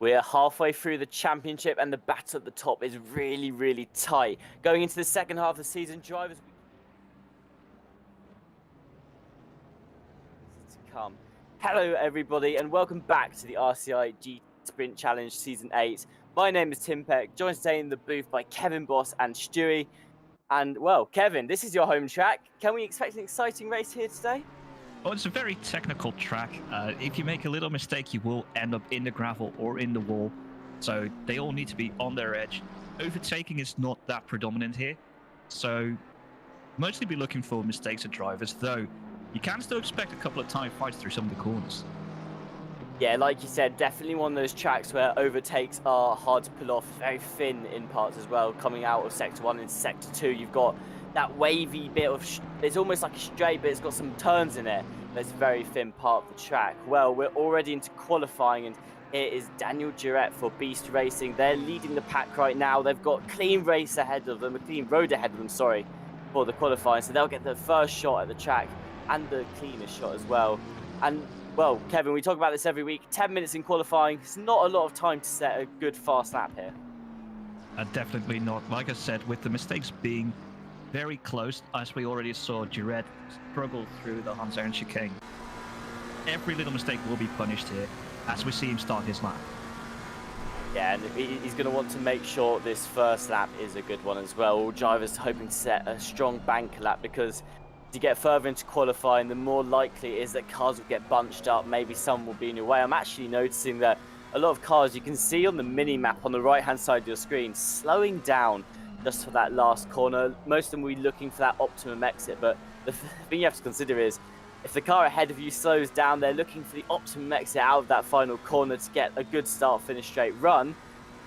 We're halfway through the championship and the battle at the top is really, really tight. Going into the second half of the season, drivers to come. Hello everybody and welcome back to the RCI G Sprint Challenge Season 8. My name is Tim Peck, joined today in the booth by Kevin Boss and Stewie. And well, Kevin, this is your home track. Can we expect an exciting race here today? Well, it's a very technical track. If you make a little mistake, you will end up in the gravel or in the wall. So they all need to be on their edge. Overtaking is not that predominant here. So mostly be looking for mistakes of drivers, though you can still expect a couple of time fights through some of the corners. Yeah, like you said, definitely one of those tracks where overtakes are hard to pull off, very thin in parts as well. Coming out of Sector 1 into Sector 2, you've got that wavy bit of, it's almost like a straight, but it's got some turns in it. There's a very thin part of the track. Well, we're already into qualifying, and here is Daniel Durrett for Beast Racing. They're leading the pack right now. They've got a clean race ahead of them, a clean road ahead of them, sorry, for the qualifying. So they'll get the first shot at the track and the cleanest shot as well. And well, Kevin, we talk about this every week. 10 minutes in qualifying. It's not a lot of time to set a good fast lap here. Definitely not. Like I said, with the mistakes being very close, as we already saw Durrett struggle through the Hans chicane. Every little mistake will be punished here as we see him start his lap. Yeah, and he's going to want to make sure this first lap is a good one as well. All drivers hoping to set a strong bank lap, because to get further into qualifying, the more likely it is that cars will get bunched up. Maybe some will be in your way. I'm actually noticing that a lot of cars, you can see on the mini map on the right hand side of your screen, slowing down just for that last corner. Most of them will be looking for that optimum exit, but the thing you have to consider is if the car ahead of you slows down, they're looking for the optimum exit out of that final corner to get a good start, finish, straight run.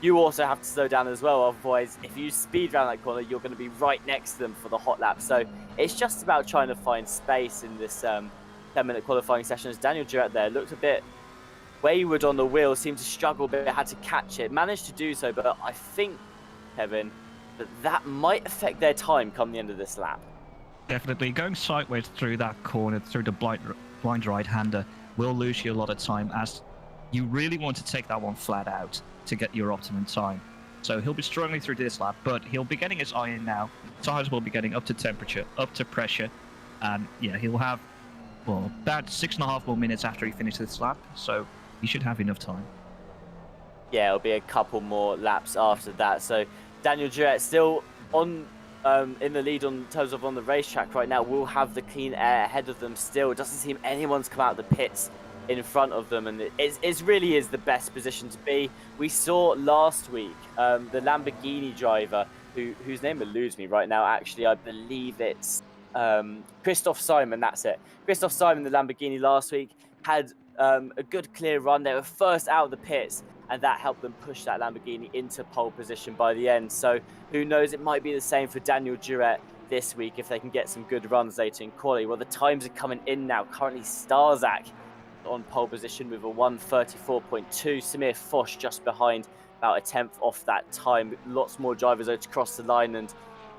You also have to slow down as well, otherwise if you speed around that corner, you're going to be right next to them for the hot lap. So it's just about trying to find space in this 10-minute qualifying session. As Daniel Durrett there looked a bit wayward on the wheel, seemed to struggle, but had to catch it, managed to do so. But I think, Kevin, that might affect their time come the end of this lap. Definitely. Going sideways through that corner, through the blind right-hander, will lose you a lot of time, as you really want to take that one flat out to get your optimum time. So he'll be struggling through this lap, but he'll be getting his eye in now. Tires will be getting up to temperature, up to pressure, and yeah, he'll have, well, about 6.5 more minutes after he finishes this lap, so he should have enough time. Yeah, it'll be a couple more laps after that. So Daniel Durrett still on in the lead in terms of on the racetrack right now. Will have the clean air ahead of them still. It doesn't seem anyone's come out of the pits in front of them, and it really is the best position to be. We saw last week the Lamborghini driver, whose name eludes me right now, actually. I believe it's Christoph Simon, that's it. Christoph Simon, the Lamborghini, last week had a good clear run. They were first out of the pits, and that helped them push that Lamborghini into pole position by the end. So who knows, it might be the same for Daniel Durrett this week if they can get some good runs later in quali. Well, the times are coming in now. Currently Starzak on pole position with a 1:34.2. Samir Foch just behind, about a tenth off that time. Lots more drivers to cross the line, and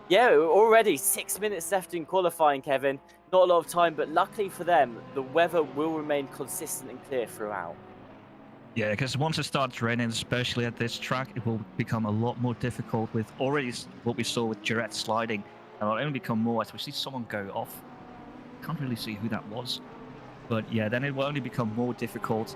yeah, already 6 minutes left in qualifying, Kevin. Not a lot of time, but luckily for them, the weather will remain consistent and clear throughout. Yeah, because once it starts raining, especially at this track, it will become a lot more difficult, with already what we saw with Durrett sliding. And it'll only become more as we see someone go off. Can't really see who that was. But yeah, then it will only become more difficult.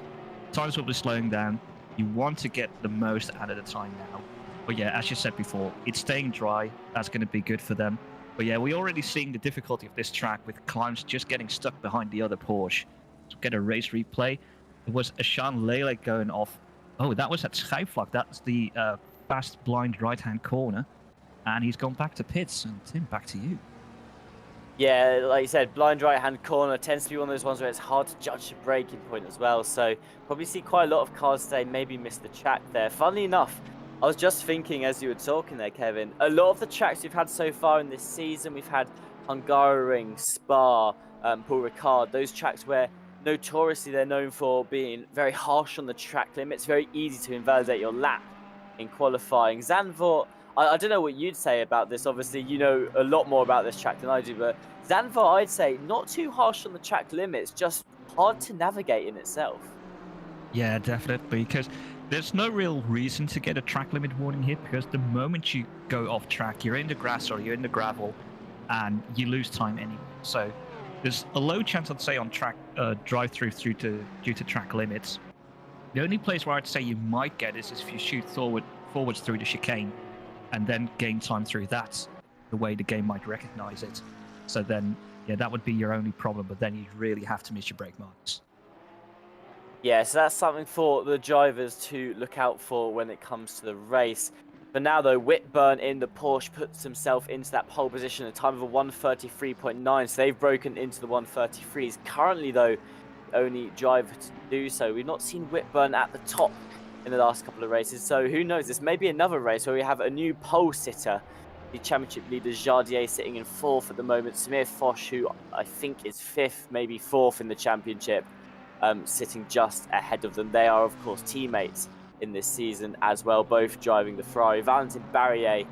Tires will be slowing down. You want to get the most out of the time now. But yeah, as you said before, it's staying dry. That's going to be good for them. But yeah, we're already seeing the difficulty of this track with climbs just getting stuck behind the other Porsche. So get a race replay. It was Ashan Lele going off. Oh, that was at Schijfvlak. That's the fast blind right-hand corner. And he's gone back to pits. And Tim, back to you. Yeah, like you said, blind right-hand corner tends to be one of those ones where it's hard to judge the braking point as well. So probably see quite a lot of cars today maybe miss the track there. Funnily enough, I was just thinking as you were talking there, Kevin, a lot of the tracks we've had so far in this season, we've had Hungaroring, Spa, Paul Ricard, those tracks where notoriously they're known for being very harsh on the track limits, very easy to invalidate your lap in qualifying. Zandvoort, I don't know what you'd say about this. Obviously, you know a lot more about this track than I do, but Zandvoort, I'd say, not too harsh on the track limits, just hard to navigate in itself. Yeah, definitely, because there's no real reason to get a track limit warning here, because the moment you go off track, you're in the grass or you're in the gravel, and you lose time anyway. So there's a low chance, I'd say, on track drive-through due to track limits. The only place where I'd say you might get is if you shoot forwards through the chicane, and then gain time through that, the way the game might recognize it. So then, yeah, that would be your only problem, but then you'd really have to miss your brake marks. Yeah, so that's something for the drivers to look out for when it comes to the race. For now, though, Whitburn in the Porsche puts himself into that pole position at a time of a 1:33.9, so they've broken into the 1:33s. Currently, though, the only driver to do so. We've not seen Whitburn at the top in the last couple of races, so who knows? This may be another race where we have a new pole sitter. The championship leader Jardier sitting in 4th at the moment. Samir Foch, who I think is 5th, maybe 4th in the championship, sitting just ahead of them. They are, of course, teammates in this season as well, both driving the Ferrari. Valentin Barrier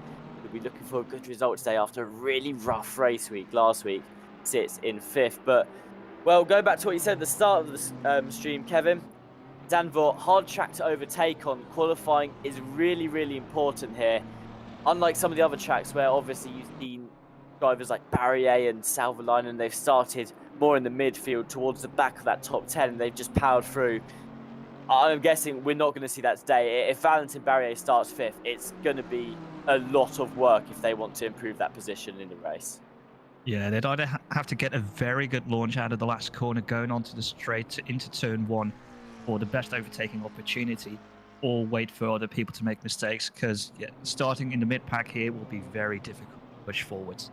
will be looking for a good result today after a really rough race week last week, sits in 5th. But, well, going back to what you said at the start of the stream, Kevin, Zandvoort, hard track to overtake on. Qualifying is really, really important here. Unlike some of the other tracks where obviously you've seen drivers like Barrier and Salverline, they've started more in the midfield towards the back of that top 10, and they've just powered through. I'm guessing we're not going to see that today. If Valentin Barrier starts 5th, it's going to be a lot of work if they want to improve that position in the race. Yeah, they'd either have to get a very good launch out of the last corner going onto the straight into turn 1 for the best overtaking opportunity, or wait for other people to make mistakes, because starting in the mid-pack here will be very difficult to push forwards.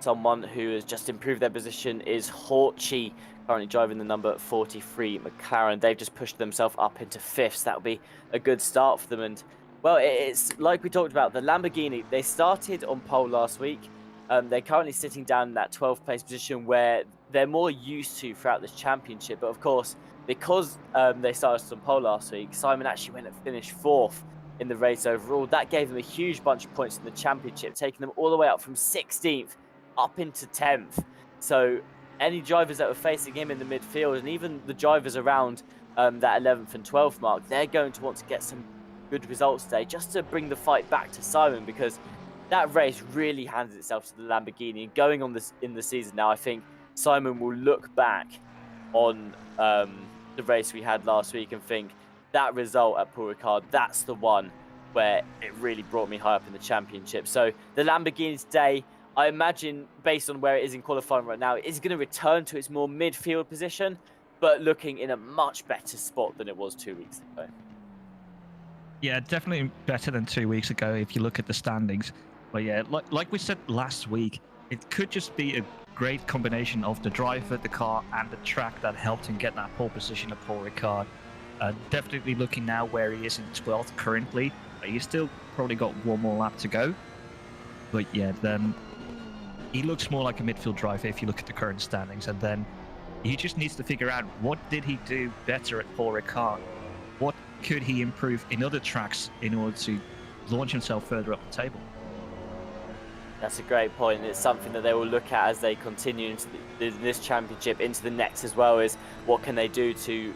Someone who has just improved their position is Horchy, currently driving the number 43 McLaren. They've just pushed themselves up into 5th, so that'll be a good start for them. And, well, it's like we talked about, the Lamborghini, they started on pole last week. They're currently sitting down in that 12th place position where they're more used to throughout this championship. But, of course, because they started on pole last week, Simon actually went and finished 4th in the race overall. That gave them a huge bunch of points in the championship, taking them all the way up from 16th up into 10th. So any drivers that were facing him in the midfield, and even the drivers around that 11th and 12th mark, they're going to want to get some good results today just to bring the fight back to Simon, because that race really hands itself to the Lamborghini. And going on this in the season now, I think Simon will look back on the race we had last week and think that result at Paul Ricard, that's the one where it really brought me high up in the championship. So the Lamborghini today, I imagine, based on where it is in qualifying right now, it is going to return to its more midfield position, but looking in a much better spot than it was 2 weeks ago. Yeah, definitely better than 2 weeks ago if you look at the standings. But yeah, like we said last week, it could just be a great combination of the driver, the car, and the track that helped him get that pole position at Paul Ricard. Definitely looking now where he is in 12th currently. He's still probably got one more lap to go. But yeah, then he looks more like a midfield driver if you look at the current standings, and then he just needs to figure out what did he do better at Paul Ricard, what could he improve in other tracks in order to launch himself further up the table. That's a great point. It's something that they will look at as they continue into this championship, into the next as well, is what can they do to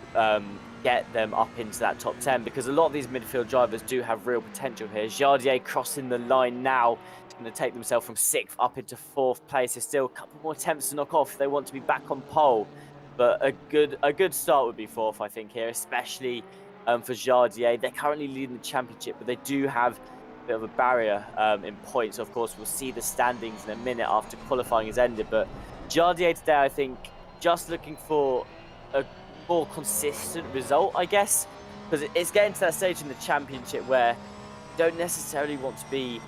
get them up into that top 10, because a lot of these midfield drivers do have real potential here. Jardier crossing the line now. It's going to take themselves from 6th up into 4th place. There's still a couple more attempts to knock off if they want to be back on pole, but a good start would be 4th, I think, here, especially for Jardier. They're currently leading the championship, but they do have a bit of a barrier in points. Of course, we'll see the standings in a minute after qualifying has ended, but Jardier today, I think, just looking for a more consistent result, I guess, because it's getting to that stage in the championship where you don't necessarily want to be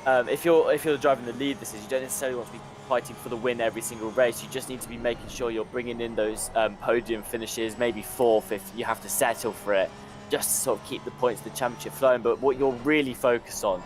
if you're driving the lead this is, you don't necessarily want to be fighting for the win every single race. You just need to be making sure you're bringing in those podium finishes, maybe 4th if you have to settle for it, just to sort of keep the points of the championship flowing. But what you're really focused on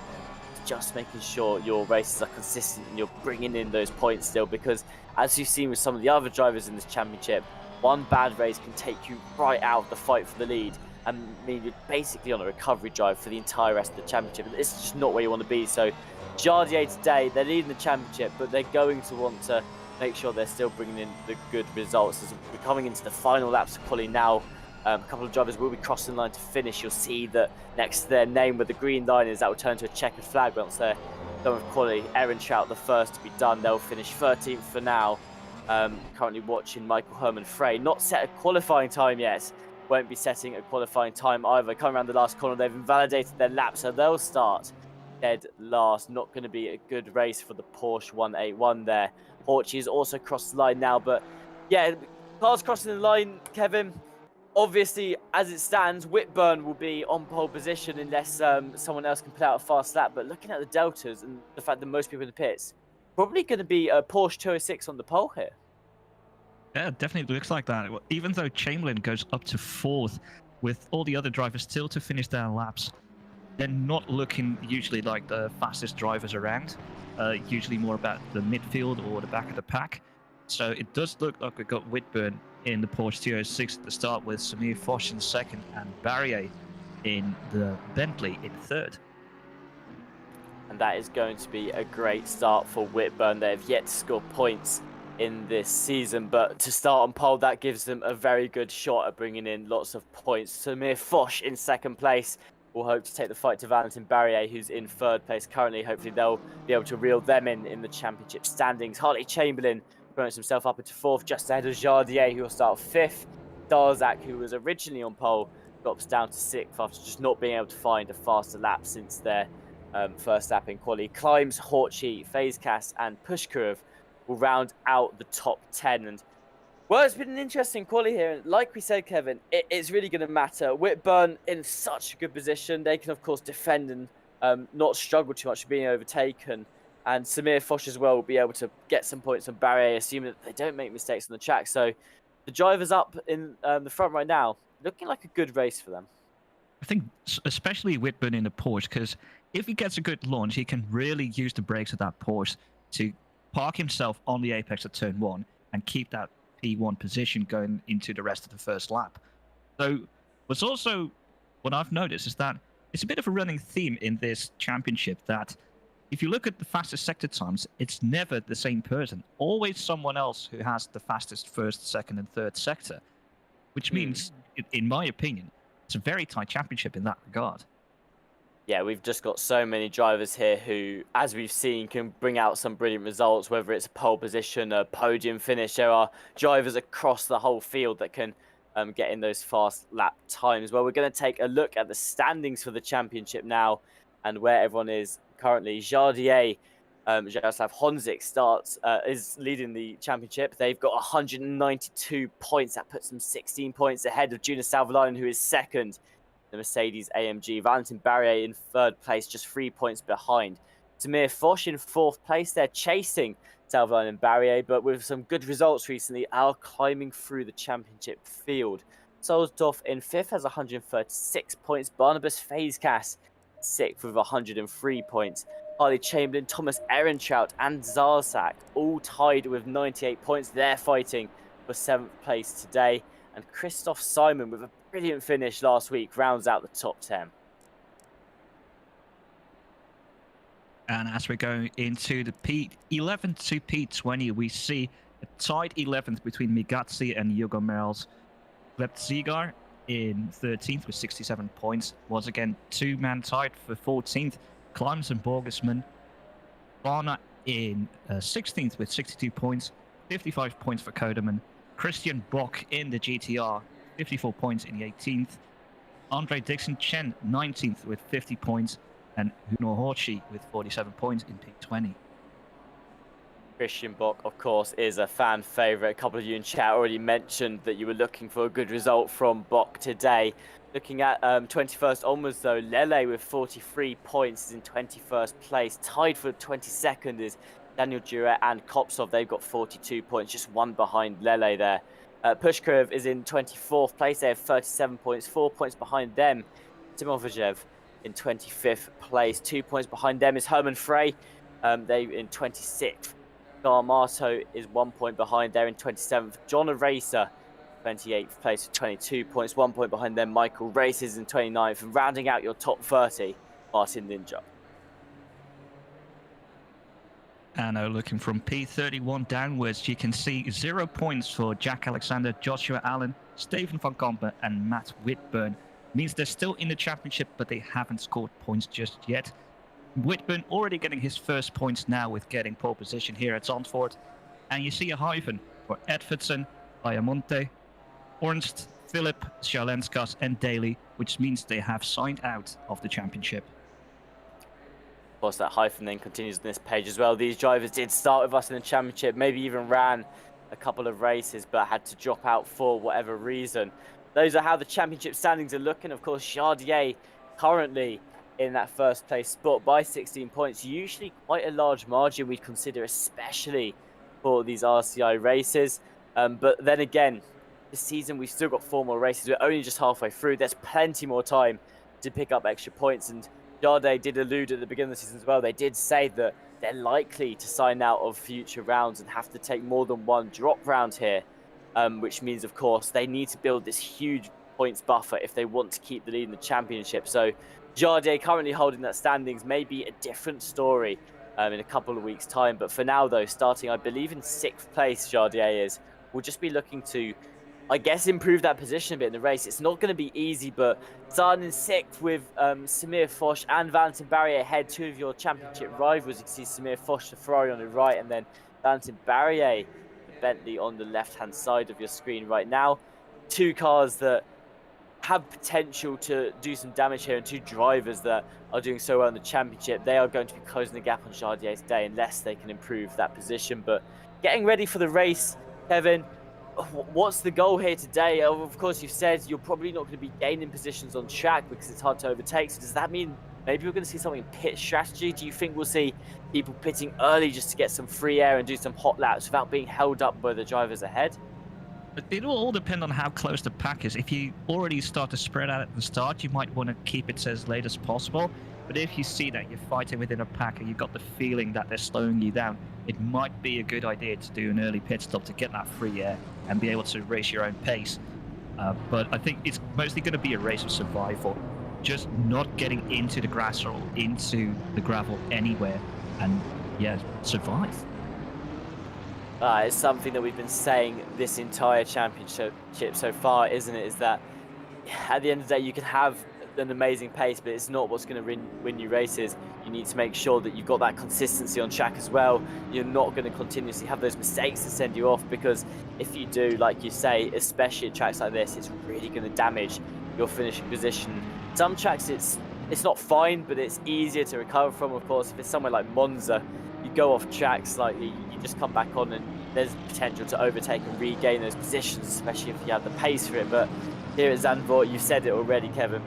is just making sure your races are consistent and you're bringing in those points still, because as you've seen with some of the other drivers in this championship, one bad race can take you right out of the fight for the lead and mean you're basically on a recovery drive for the entire rest of the championship. And this is just not where you want to be. So Jardier today, they're leading the championship, but they're going to want to make sure they're still bringing in the good results. As we're coming into the final laps of quali now, A couple of drivers will be crossing the line to finish. You'll see that next to their name where the green line is, that will turn to a checkered flag once they're done with quality. Aaron Trout, the first to be done. They'll finish 13th for now. Currently watching Michael Herman Frey. Not set a qualifying time yet. Won't be setting a qualifying time either. Coming around the last corner, they've invalidated their lap, so they'll start dead last. Not going to be a good race for the Porsche 181 there. Horchy's also crossed the line now, but yeah, cars crossing the line, Kevin. Obviously, as it stands, Whitburn will be on pole position unless someone else can play out a fast lap. But looking at the deltas and the fact that most people in the pits, probably going to be a Porsche 206 on the pole here. Yeah, it definitely looks like that. Even though Chamberlain goes up to 4th, with all the other drivers still to finish their laps, they're not looking usually like the fastest drivers around. Usually more about the midfield or the back of the pack. So it does look like we've got Whitburn in the Porsche 206 at the start, with Samir Foch in 2nd and Barrier in the Bentley in 3rd. And that is going to be a great start for Whitburn. They have yet to score points in this season, but to start on pole, that gives them a very good shot at bringing in lots of points. Samir Foch in 2nd place will hope to take the fight to Valentin Barrier, who's in 3rd place currently. Hopefully they'll be able to reel them in the championship standings. Hartley Chamberlain promotes himself up into 4th, just ahead of Jardier, who will start 5th. Darzak, who was originally on pole, drops down to 6th after just not being able to find a faster lap since their first lap in quali. Climbs, Horchy, Fazecast and Pushkurov will round out the top 10. And well, it's been an interesting quali here. And like we said, Kevin, it's really going to matter. Whitburn in such a good position. They can, of course, defend and not struggle too much with being overtaken. And Samir Foch as well will be able to get some points on Barrier, assuming that they don't make mistakes on the track. So the drivers up in the front right now, looking like a good race for them. I think especially Whitburn in the Porsche, because if he gets a good launch, he can really use the brakes of that Porsche to park himself on the apex of turn 1 and keep that P1 position going into the rest of the first lap. So what's also what I've noticed is that it's a bit of a running theme in this championship that if you look at the fastest sector times, it's never the same person. Always someone else who has the fastest 1st, 2nd, and 3rd sector, which means, in my opinion, it's a very tight championship in that regard. Yeah, we've just got so many drivers here who, as we've seen, can bring out some brilliant results, whether it's a pole position, a podium finish. There are drivers across the whole field that can get in those fast lap times. Well, we're going to take a look at the standings for the championship now and where everyone is currently. Jardier, Jaroslav Honzik is leading the championship. They've got 192 points. That puts them 16 points ahead of Juna Salvalainen, who is 2nd. The Mercedes AMG. Valentin Barrier in 3rd place, just 3 points behind. Samir Foch in 4th place. They're chasing Salvalainen and Barrier, but with some good results recently, are climbing through the championship field. Solsdorf in 5th has 136 points. Barnabas Fazecast 6th with 103 points. Harley Chamberlain, Thomas Ehrentraut and Zarzak all tied with 98 points. They're fighting for 7th place today. And Christoph Simon, with a brilliant finish last week, rounds out the top 10. And as we're going into the P11 to P20, we see a tied 11th between Migazzi and Hugo Merls. Zigar in 13th with 67 points. Was again two-man tied for 14th. Klimes and Borgesman. Varna in 16th with 62 points. 55 points for Koderman. Christian Bock in the GTR, 54 points in the 18th. Andre Dixon Chen, 19th with 50 points. And Huno Horchy with 47 points in P20. Christian Bock, of course, is a fan favourite. A couple of you in chat already mentioned that you were looking for a good result from Bock today. Looking at 21st onwards, though, Lele with 43 points is in 21st place. Tied for 22nd is Daniel Duret and Kopsov. They've got 42 points, just one behind Lele there. Pushkurov is in 24th place. They have 37 points, 4 points behind them. Timovajev in 25th place. 2 points behind them is Herman Frey. They in 26th. Garmato is 1 point behind there in 27th. John Eraser, 28th place with 22 points. 1 point behind them. Michael Races in 29th. And rounding out your top 30, Martin Ninja. And looking from P31 downwards, you can see 0 points for Jack Alexander, Joshua Allen, Steven van Kampen, and Matt Whitburn. Means they're still in the championship, but they haven't scored points just yet. Whitburn already getting his first points now with getting pole position here at Zandvoort. And you see a hyphen for Edvardsen, Ayamonte, Ornst, Philip, Sjalenskas, and Daly, which means they have signed out of the championship. Of course, that hyphen then continues on this page as well. These drivers did start with us in the championship, maybe even ran a couple of races, but had to drop out for whatever reason. Those are how the championship standings are looking. Of course, Jardier currently in that first place spot by 16 points. Usually quite a large margin we'd consider, especially for these RCI races. But then again, this season we've still got 4 more races. We're only just halfway through. There's plenty more time to pick up extra points. And Jardier did allude at the beginning of the season as well. They did say that they're likely to sign out of future rounds and have to take more than one drop round here, which means, of course, they need to build this huge points buffer if they want to keep the lead in the championship. So Jardier currently holding that standings may be a different story in a couple of weeks' time. But for now, though, starting, I believe, in 6th place, Jardier is. We'll just be looking to, I guess, improve that position a bit in the race. It's not going to be easy, but starting in 6th with Samir Foch and Valentin Barrier ahead, 2 of your championship rivals. You can see Samir Foch, the Ferrari on the right, and then Valentin Barrier, the Bentley on the left-hand side of your screen right now. 2 cars that have potential to do some damage here, and 2 drivers that are doing so well in the championship. They are going to be closing the gap on Jardier today unless they can improve that position. But getting ready for the race, Kevin, what's the goal here today? Of course, you've said you're probably not going to be gaining positions on track because it's hard to overtake. So does that mean maybe we're going to see something in pit strategy? Do you think we'll see people pitting early just to get some free air and do some hot laps without being held up by the drivers ahead? It will all depend on how close the pack is. If you already start to spread out at the start, you might want to keep it as late as possible. But if you see that you're fighting within a pack and you've got the feeling that they're slowing you down, it might be a good idea to do an early pit stop to get that free air and be able to race your own pace. But I think it's mostly going to be a race of survival. Just not getting into the grass or into the gravel anywhere and, yeah, survive. It's something that we've been saying this entire championship so far, isn't it? Is that at the end of the day, you can have an amazing pace, but it's not what's going to win you races. You need to make sure that you've got that consistency on track as well. You're not going to continuously have those mistakes to send you off, because if you do, like you say, especially at tracks like this, it's really going to damage your finishing position. Some tracks it's not fine, but it's easier to recover from. Of course, if it's somewhere like Monza, you go off track slightly, you just come back on and there's potential to overtake and regain those positions, especially if you have the pace for it. But here at Zandvoort, you've said it already, Kevin,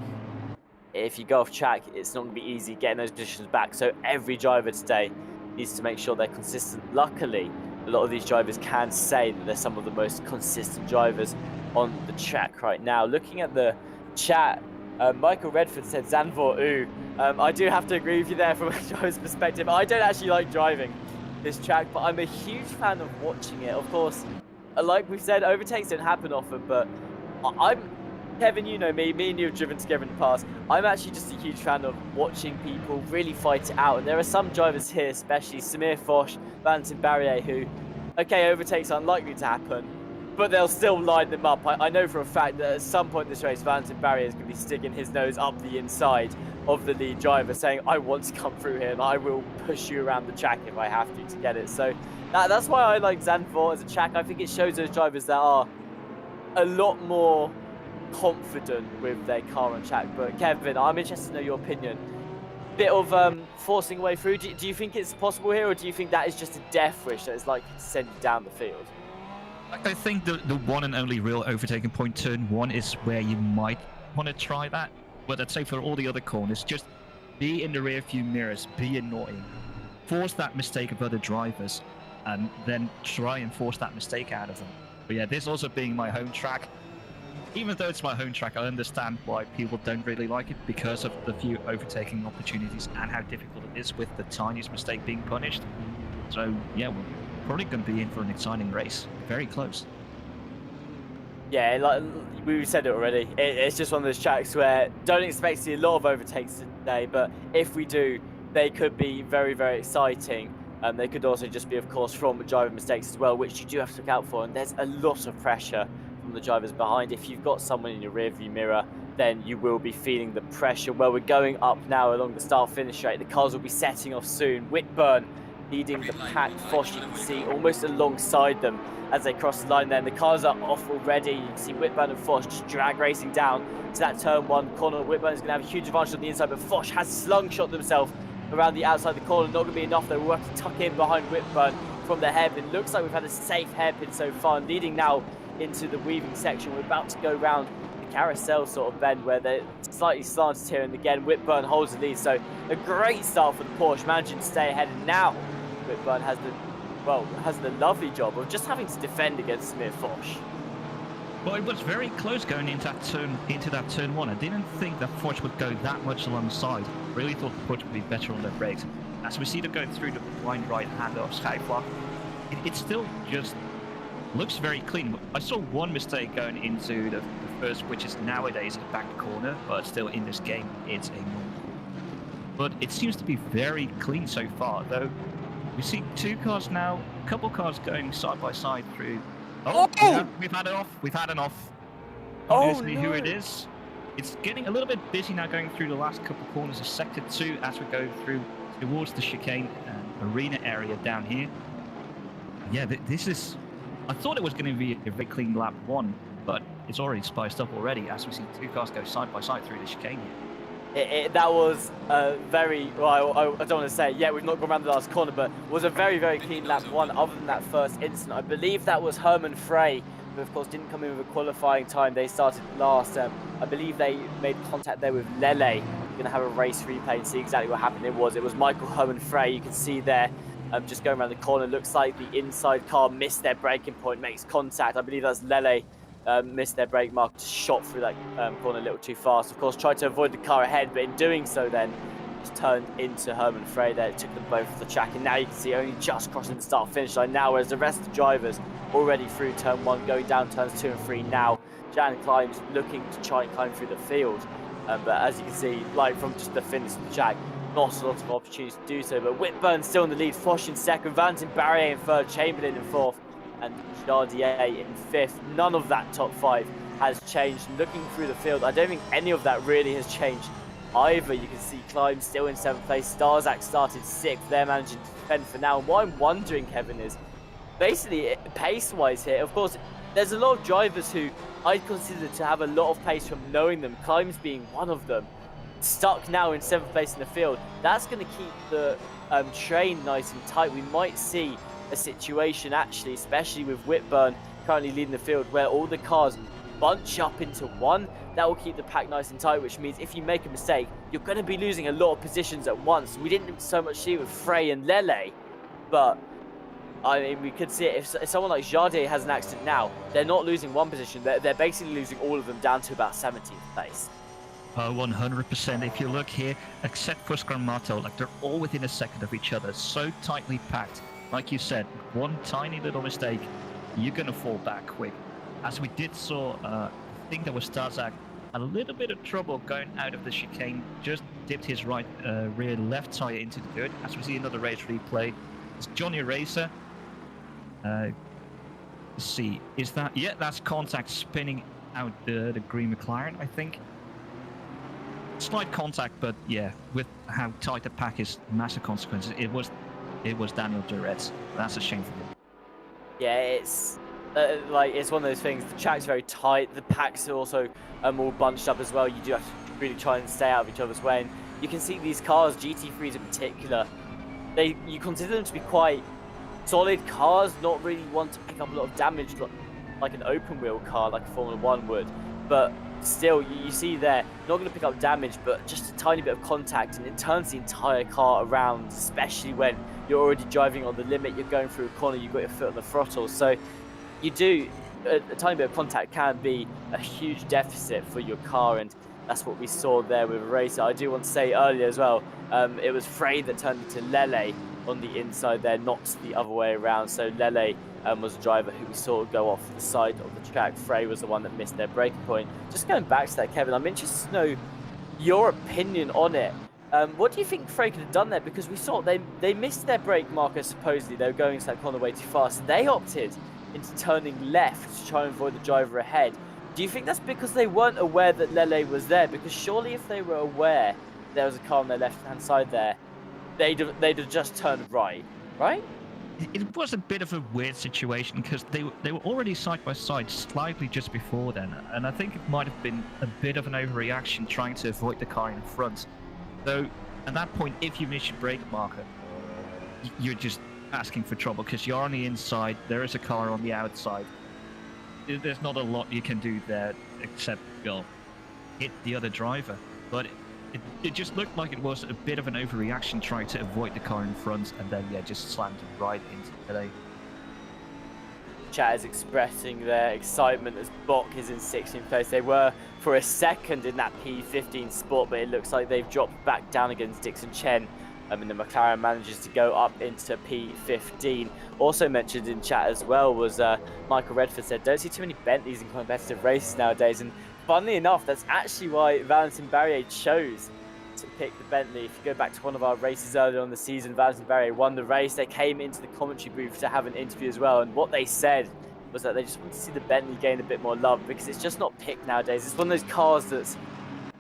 if you go off track, it's not going to be easy getting those positions back. So every driver today needs to make sure they're consistent. Luckily, a lot of these drivers can say that they're some of the most consistent drivers on the track right now. Looking at the chat, Michael Redford said Zandvoort, ooh. I do have to agree with you there from a driver's perspective. I don't actually like driving this track, but I'm a huge fan of watching it. Of course, like we've said, overtakes don't happen often, but Kevin, you know me and you have driven together in the past. I'm actually just a huge fan of watching people really fight it out. And there are some drivers here, especially Samir Foch, Valentin Barrier, who, okay, overtakes are unlikely to happen, but they'll still line them up. I know for a fact that at some point in this race, Valentin Barrier is going to be sticking his nose up the inside of the lead driver, saying, I want to come through here and I will push you around the track if I have to get it. So that's why I like Zandvoort as a track. I think it shows those drivers that are a lot more confident with their car on track. But Kevin, I'm interested to know your opinion. Bit of forcing a way through. Do you think it's possible here, or do you think that is just a death wish that is likely to send you down the field? I think the one and only real overtaking point, turn 1, is where you might want to try that. But I'd say for all the other corners, just be in the rear view mirrors, be annoying, force that mistake of other drivers, and then try and force that mistake out of them. But yeah, this also being my home track, even though it's my home track, I understand why people don't really like it because of the few overtaking opportunities and how difficult it is with the tiniest mistake being punished. So yeah, we're probably going to be in for an exciting race. Very close. Yeah, like we said it already, it's just one of those tracks where don't expect to see a lot of overtakes today, but if we do, they could be very, very exciting. They could also just be, of course, from driver mistakes as well, which you do have to look out for. And there's a lot of pressure from the drivers behind. If you've got someone in your rearview mirror, then you will be feeling the pressure. Well, we're going up now along the start-finish straight. The cars will be setting off soon. Whitburn leading the pack. Fosh, you can see, almost alongside them as they cross the line there. And the cars are off already. You can see Whitburn and Fosh just drag racing down to that turn 1 corner. Whitburn is going to have a huge advantage on the inside, but Fosh has slungshot themselves around the outside of the corner. Not going to be enough though. We'll have to tuck in behind Whitburn from the hairpin. Looks like we've had a safe hairpin so far, and leading now into the weaving section. We're about to go round the carousel sort of bend where they're slightly slanted here, and again Whitburn holds the lead. So a great start for the Porsche, managing to stay ahead, and now Whitburn has the lovely job of just having to defend against Samir Fosh. Well, it was very close going into that turn 1. I didn't think that Porsche would go that much alongside. Really thought the Porsche would be better on their brakes. As we see them going through the blind right hand of Schijfvlak, it still just looks very clean. I saw one mistake going into the first, which is nowadays a back corner, but still in this game it's a normal. But it seems to be very clean so far, though. We see 2 cars now, a couple cars going side by side through. Oh, yeah, we've had it off. We've had an off. Obviously, who it is. It's getting a little bit busy now going through the last couple corners of Sector 2 as we go through towards the chicane and arena area down here. Yeah, this is... I thought it was going to be a very clean lap 1, but it's already spiced up already as we see 2 cars go side by side through the chicane here. That was very, well, I don't want to say, yeah, we've not gone around the last corner, but was a very, very clean lap 1 other than that first incident. I believe that was Herman Frey, who of course didn't come in with a qualifying time. They started last. I believe they made contact there with Lele. We're going to have a race replay and see exactly what happened. It was Michael Herman Frey. You can see there, just going around the corner. Looks like the inside car missed their braking point, makes contact. I believe that's Lele. Missed their brake mark, shot through that corner a little too fast. Of course, tried to avoid the car ahead, but in doing so then, just turned into Herman Frey there. It took them both off the track, and now you can see only just crossing the start-finish line now, whereas the rest of the drivers already through turn 1, going down turns 2 and 3 now. Jan climbs looking to try and climb through the field, but as you can see, like from just the finish of the track, not a lot of opportunities to do so. But Whitburn still in the lead, Fosh in second, Vantin Barrier in third, Chamberlain in fourth, and Jardier in 5th. None of that top 5 has changed. Looking through the field, I don't think any of that really has changed either. You can see Climb still in 7th place. Starzak started 6th. They're managing to defend for now. And what I'm wondering, Kevin, is basically pace-wise here, of course, there's a lot of drivers who I consider to have a lot of pace from knowing them, Climbs being one of them. Stuck now in 7th place in the field. That's going to keep the train nice and tight. We might see a situation actually, especially with Whitburn currently leading the field, where all the cars bunch up into one. That will keep the pack nice and tight, which means if you make a mistake, you're going to be losing a lot of positions at once. We didn't so much see it with Frey and Lele, but I mean, we could see it if someone like Jardier has an accident now. They're not losing one position, they're basically losing all of them down to about 17th place. 100%. If you look here, except for Scramato, like they're all within a second of each other, so tightly packed. Like you said, one tiny little mistake, you're going to fall back quick. As we did saw, I think that was Starzak, a little bit of trouble going out of the chicane, just dipped his right rear left tire into the dirt. As we see another race replay, it's Johnny Racer. Let's see, is that, yeah, that's contact spinning out the green McLaren, I think. Slight contact, but yeah, with how tight the pack is, massive consequences. It was Daniel Duretz. That's a shame for him. Yeah, it's it's one of those things. The track's very tight. The packs are also all bunched up as well. You do have to really try and stay out of each other's way. And you can see these cars, GT3s in particular, you consider them to be quite solid cars, not really want to pick up a lot of damage like an open wheel car like a Formula 1 would. But still, you see there, not going to pick up damage, but just a tiny bit of contact, and it turns the entire car around, especially when you're already driving on the limit, you're going through a corner, you've got your foot on the throttle. So you do, a tiny bit of contact can be a huge deficit for your car, and that's what we saw there with Racer. I do want to say earlier as well, it was Frey that turned into Lele on the inside there, not the other way around. So Lele was a driver who we saw go off the side of the track. Frey was the one that missed their braking point. Just going back to that, Kevin, I'm interested to know your opinion on it. What do you think Frey could have done there? Because we saw they missed their brake marker, supposedly. They were going into that corner way too fast. They opted into turning left to try and avoid the driver ahead. Do you think that's because they weren't aware that Lele was there? Because surely if they were aware there was a car on their left-hand side there, they'd have just turned right? It was a bit of a weird situation because they were already side by side slightly just before then, and I think it might have been a bit of an overreaction trying to avoid the car in front. So at that point, if you miss your brake marker, you're just asking for trouble because you're on the inside, there is a car on the outside. There's not a lot you can do there except, well, hit the other driver. But it just looked like it was a bit of an overreaction trying to avoid the car in front and then, yeah, just slammed right into Lele. Chat is expressing their excitement as Bok is in 16th place. They were for a second in that P15 spot, but it looks like they've dropped back down against Dixon Chen. And the McLaren manages to go up into P15. Also mentioned in chat as well was Michael Redford said, don't see too many Bentleys in competitive races nowadays. And funnily enough, that's actually why Valentin Barrier chose to pick the Bentley. If you go back to one of our races earlier on the season, Valentin Barrier won the race. They came into the commentary booth to have an interview as well. And what they said was that they just want to see the Bentley gain a bit more love because it's just not picked nowadays. It's one of those cars that's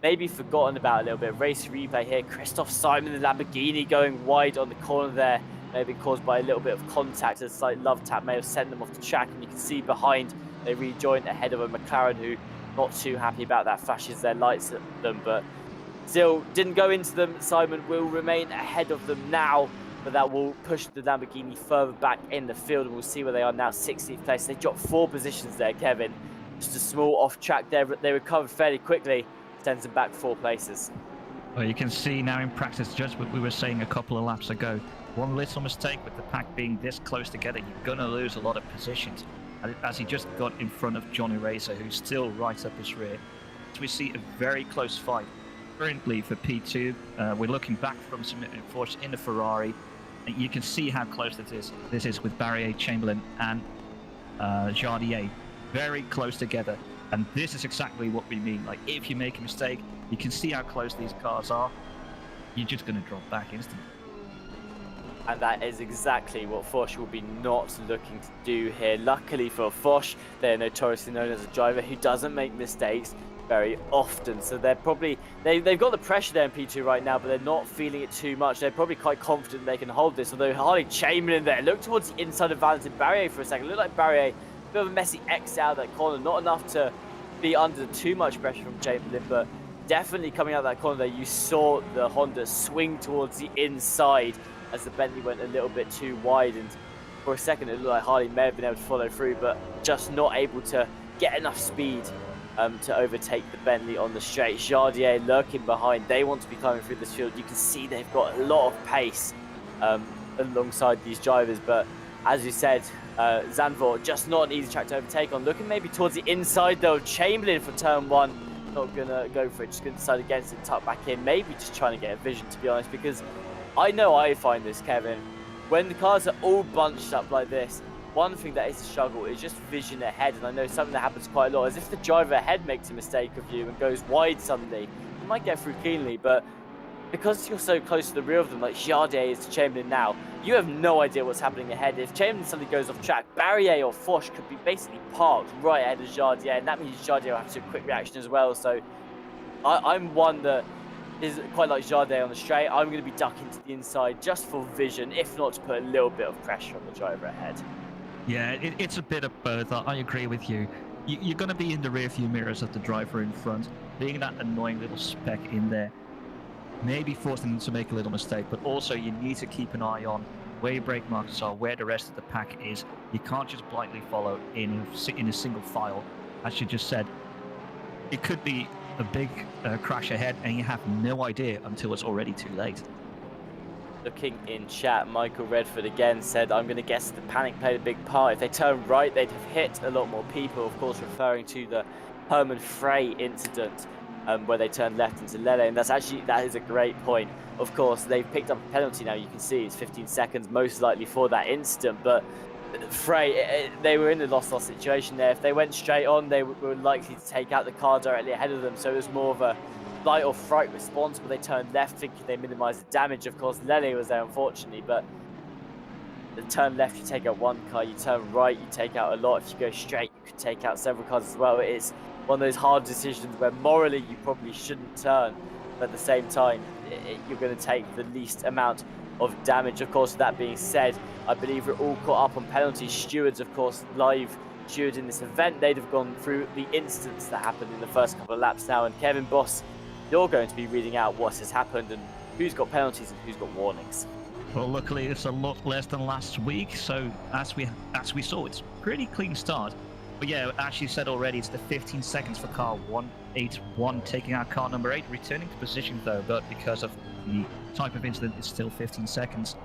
maybe forgotten about a little bit. Race replay here. Christoph Simon, the Lamborghini, going wide on the corner there. May have been caused by a little bit of contact. A slight love tap may have sent them off the track. And you can see behind, they rejoined ahead of a McLaren who not too happy about that, flashes their lights at them. But still didn't go into them. Simon will remain ahead of them now. But that will push the Lamborghini further back in the field. And we'll see where they are now. 16th place. They dropped 4 positions there, Kevin. Just a small off track there. But they recovered fairly quickly. Sends them back 4 places. Well, you can see now in practice just what we were saying a couple of laps ago. One little mistake with the pack being this close together, you're going to lose a lot of positions. As he just got in front of Johnny Racer, who's still right up his rear. So we see a very close fight. Currently for P2, we're looking back from some force in the Ferrari. And you can see how close this is. This is with Barrier, Chamberlain and Jardier. Very close together. And this is exactly what we mean. Like, if you make a mistake, you can see how close these cars are. You're just going to drop back instantly. And that is exactly what Foch will be not looking to do here. Luckily for Foch, they're notoriously known as a driver who doesn't make mistakes very often. So they're probably, they've got the pressure there in P2 right now, but they're not feeling it too much. They're probably quite confident they can hold this. Although Harley Chamberlain there, look towards the inside of Valentin Barrier for a second. Looked like Barrier, a bit of a messy exit out of that corner. Not enough to be under too much pressure from Chamberlain, but definitely coming out of that corner there, you saw the Honda swing towards the inside as the Bentley went a little bit too wide, and for a second it looked like Harley may have been able to follow through, but just not able to get enough speed to overtake the Bentley on the straight. Jardier lurking behind. They want to be climbing through this field. You can see they've got a lot of pace alongside these drivers, but as you said, Zandvoort just not an easy track to overtake on. Looking maybe towards the inside though. Chamberlain for turn 1, not gonna go for it, just gonna decide against it, tuck back in, maybe just trying to get a vision, to be honest, because I know I find this, Kevin, when the cars are all bunched up like this, one thing that is a struggle is just vision ahead. And I know something that happens quite a lot is if the driver ahead makes a mistake of you and goes wide suddenly, you might get through cleanly, but because you're so close to the rear of them, like Jardier is to Chamberlain now, you have no idea what's happening ahead. If Chamberlain suddenly goes off track, Barrier or Foch could be basically parked right ahead of Jardier, and that means Jardier will have to do a quick reaction as well. So I'm one that is quite like Jardier on the straight. I'm going to be ducking to the inside just for vision, if not to put a little bit of pressure on the driver ahead. Yeah, it's a bit of both. I agree with you. You're going to be in the rear view mirrors of the driver in front, being that annoying little speck in there. Maybe forcing them to make a little mistake, but also you need to keep an eye on where your brake marks are, where the rest of the pack is. You can't just blindly follow in a single file. As you just said, it could be a big crash ahead and you have no idea until it's already too late. Looking in chat, Michael Redford again said, I'm going to guess the panic played a big part. If they turn right, they'd have hit a lot more people, of course referring to the Herman Frey incident where they turned left into Lele, and that is a great point. Of course, they've picked up a penalty now, you can see it's 15 seconds most likely for that incident, but Frey, they were in a lost situation there. If they went straight on, they were likely to take out the car directly ahead of them, so it was more of a flight or fright response where they turned left thinking they minimised the damage. Of course, Lele was there, unfortunately, but the turn left, you take out one car, you turn right, you take out a lot. If you go straight, you could take out several cars as well. It's one of those hard decisions where morally you probably shouldn't turn, but at the same time, you're going to take the least amount of damage. Of course, with that being said, I believe we're all caught up on penalties. Stewards, of course, live steward in this event, they'd have gone through the incidents that happened in the first couple of laps now. And Kevin Boss, you're going to be reading out what has happened and who's got penalties and who's got warnings. Well, luckily it's a lot less than last week, so as we saw, it's a pretty clean start. But yeah, as you said already, it's the 15 seconds for car 181 taking out car number 8, returning to position though, but because of the type of incident, it's still 15 seconds.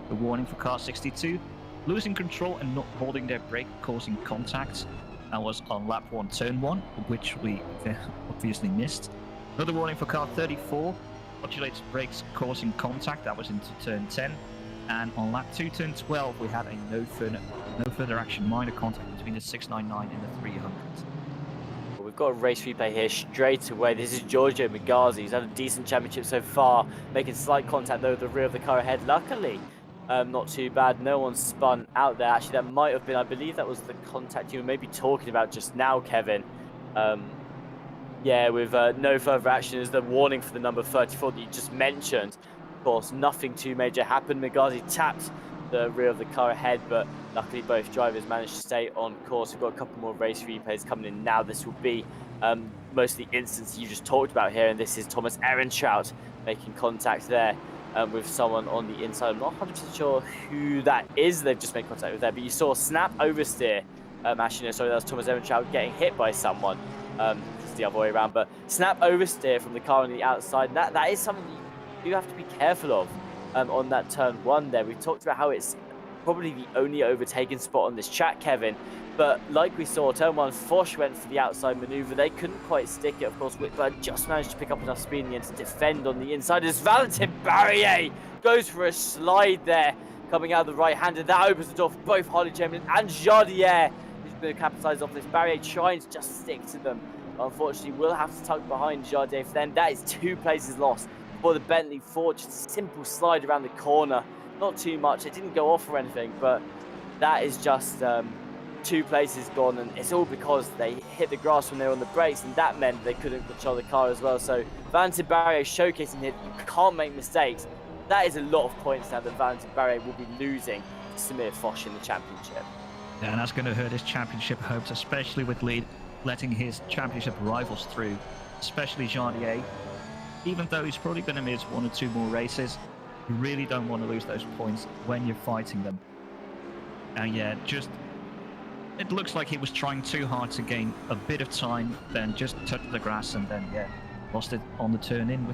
The warning for car 62, losing control and not holding their brake, causing contact. That was on lap 1, turn 1, which we obviously missed. Another warning for car 34, modulates brakes causing contact. That was into turn 10. And on lap 2, turn 12, we had a no further action, minor contact between the 699 and the 300. Well, we've got a race replay here straight away. This is Giorgio Migazi. He's had a decent championship so far, making slight contact though with the rear of the car ahead. Luckily, not too bad. No one spun out there. Actually, that might have been, I believe that was the contact you were maybe talking about just now, Kevin. Yeah, with no further action is the warning for the number 34 that you just mentioned. Of course, nothing too major happened. Migazi tapped the rear of the car ahead, but luckily both drivers managed to stay on course. We've got a couple more race replays coming in now. This will be most of the instances you just talked about here, and this is Thomas Ehrentraut making contact there with someone on the inside. I'm not 100% sure who that is they've just made contact with there, but you saw snap oversteer. Actually, no, sorry, that was Thomas Ehrentraut getting hit by someone. It's the other way around, but snap oversteer from the car on the outside. That is something you do have to be careful of on that turn 1 there. We've talked about how it's probably the only overtaking spot on this track, Kevin, but like we saw, turn 1, Foch went for the outside maneuver. They couldn't quite stick it. Of course, Whitburn just managed to pick up enough speed in the end to defend on the inside as Valentin Barrier goes for a slide there, coming out of the right-hander. That opens the door for both Harley Chamberlain and Jardier, who's going to capitalise off this. Barrier trying to just stick to them. Unfortunately, we'll have to tug behind Jardier for them. That is 2 places lost for the Bentley Ford. Just a simple slide around the corner. Not too much. It didn't go off or anything, but that is just 2 places gone, and it's all because they hit the grass when they were on the brakes, and that meant they couldn't control the car as well. So Valentin Barrier showcasing here that you can't make mistakes. That is a lot of points now that Valentin Barrier will be losing to Samir Foch in the championship. Yeah, and that's going to hurt his championship hopes, especially with letting his championship rivals through, especially Jardier. Even though he's probably going to miss 1 or 2 more races, you really don't want to lose those points when you're fighting them. And yeah, it looks like he was trying too hard to gain a bit of time, then just touched the grass and then, yeah, lost it on the turn in.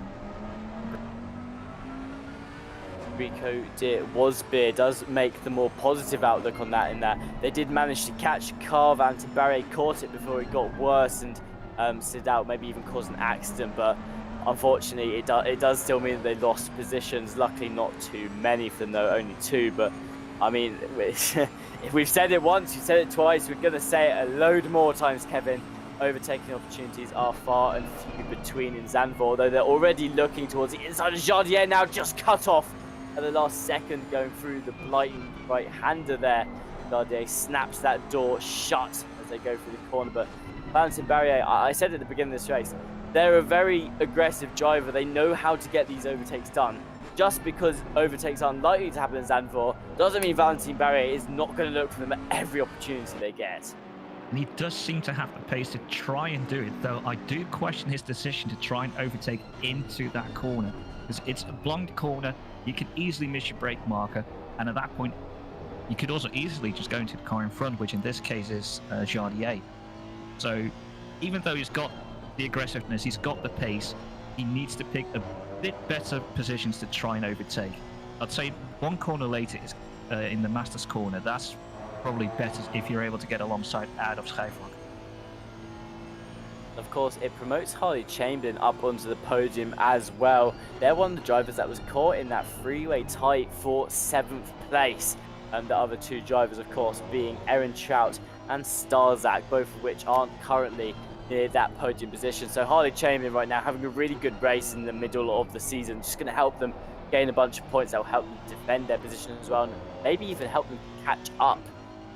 Rico de Wasbeer does make the more positive outlook on that, in that they did manage to catch a car. Valentin Barrier caught it before it got worse and slid out, maybe even caused an accident, but unfortunately it does still mean that they lost positions. Luckily not too many for them though, only 2, but I mean, if we've said it once, we've said it twice, we're going to say it a load more times, Kevin. Overtaking opportunities are far and few between in Zandvoort, although they're already looking towards the inside of Jardier now, just cut off at the last second, going through the blighting right-hander there. Jardier snaps that door shut as they go through the corner, but Valentin Barrier, I said at the beginning of this race, they're a very aggressive driver. They know how to get these overtakes done. Just because overtakes are unlikely to happen in Zandvoort doesn't mean Valentin Barrier is not going to look for them at every opportunity they get. And he does seem to have the pace to try and do it, though I do question his decision to try and overtake into that corner. Because it's a blind corner, you can easily miss your brake marker, and at that point, you could also easily just go into the car in front, which in this case is Jardier. So even though he's got the aggressiveness, he's got the pace, he needs to pick a bit better positions to try and overtake. I'd say 1 corner later is in the Masters corner. That's probably better if you're able to get alongside Adolf Schijfvlak. Of course, it promotes Harley Chamberlain up onto the podium as well. They're one of the drivers that was caught in that freeway tight for 7th place. And the other 2 drivers, of course, being Ehrentraut and Starzak, both of which aren't currently near that podium position. So Harley Chamberlain right now having a really good race in the middle of the season, just going to help them gain a bunch of points that will help them defend their position as well, and maybe even help them catch up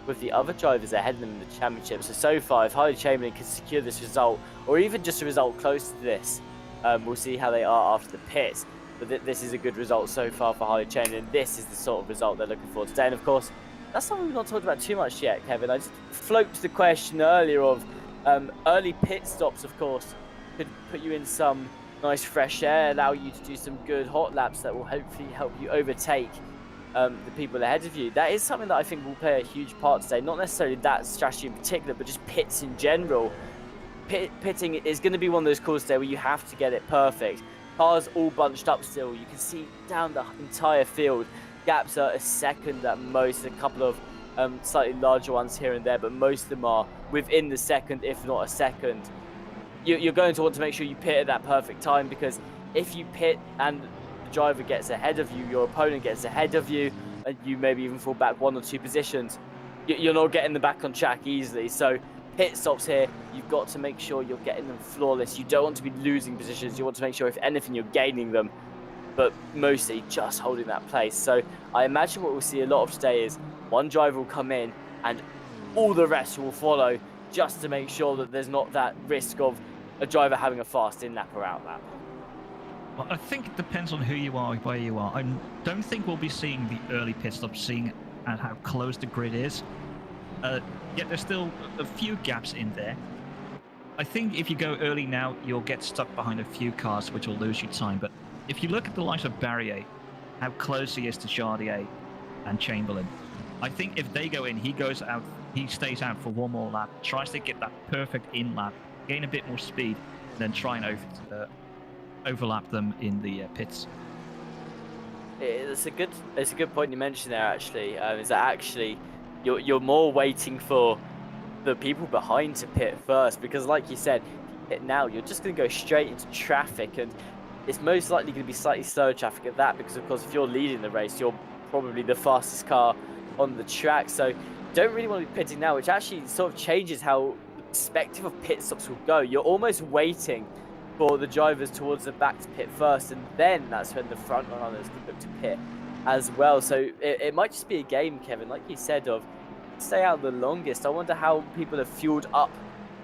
with the other drivers ahead of them in the championship. So far, if Harley Chamberlain can secure this result, or even just a result close to this, we'll see how they are after the pits. But this is a good result so far for Harley Chamberlain. This is the sort of result they're looking for today. And of course, that's something we've not talked about too much yet, Kevin. I just floated the question earlier of early pit stops, of course, could put you in some nice fresh air, allow you to do some good hot laps that will hopefully help you overtake the people ahead of you. That is something that I think will play a huge part today. Not necessarily that strategy in particular, but just pits in general. Pitting is going to be one of those calls today where you have to get it perfect. Cars all bunched up still. You can see down the entire field. Gaps are a second at most, a couple of slightly larger ones here and there, but most of them are within the second, if not a second. You're going to want to make sure you pit at that perfect time, because if you pit and the driver gets ahead of you, your opponent gets ahead of you, and you maybe even fall back 1 or 2 positions, you're not getting them back on track easily. So pit stops here, you've got to make sure you're getting them flawless. You don't want to be losing positions. You want to make sure, if anything, you're gaining them, but mostly just holding that place. So I imagine what we'll see a lot of today is one driver will come in and all the rest will follow, just to make sure that there's not that risk of a driver having a fast in-lap or out-lap. Well, I think it depends on who you are, where you are. I don't think we'll be seeing the early pit stops, seeing at how close the grid is. Yet there's still a few gaps in there. I think if you go early now, you'll get stuck behind a few cars, which will lose you time. But if you look at the likes of Barrier, how close he is to Jardier and Chamberlain, I think if they go in, he stays out for one more lap, tries to get that perfect in lap, gain a bit more speed, and then try and overlap them in the pits. It's a good point you mentioned there, actually. Is that actually you're more waiting for the people behind to pit first, because like you said, pit now, you're just going to go straight into traffic, and it's most likely going to be slightly slower traffic at that, because of course if you're leading the race, you're probably the fastest car on the track. So you don't really want to be pitting now, which actually sort of changes how the perspective of pit stops will go. You're almost waiting for the drivers towards the back to pit first, and then that's when the front runners can look to pit as well. So it might just be a game, Kevin, like you said, of stay out the longest. I wonder how people have fueled up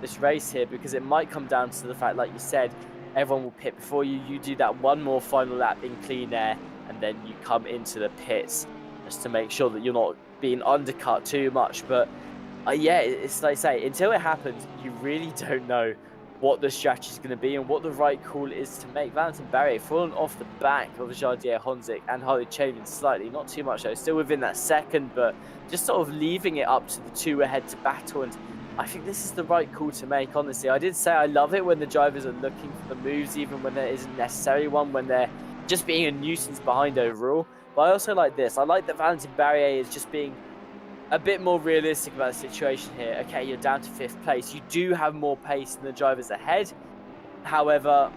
this race here, because it might come down to the fact, like you said, everyone will pit before you. You do that one more final lap in clean air, and then you come into the pits just to make sure that you're not being undercut too much. But yeah, it's like I say, until it happens, you really don't know what the strategy is going to be and what the right call is to make. Valentin Barrier falling off the back of Jardier, Honzik and Harley Chamberlain slightly, not too much though, still within that second, but just sort of leaving it up to the two ahead to battle. And I think this is the right call to make, honestly. I did say I love it when the drivers are looking for the moves, even when there isn't necessarily one, when they're just being a nuisance behind overall. But I also like this. I like that Valentin Barrier is just being a bit more realistic about the situation here. Okay, you're down to 5th place. You do have more pace than the drivers ahead. However,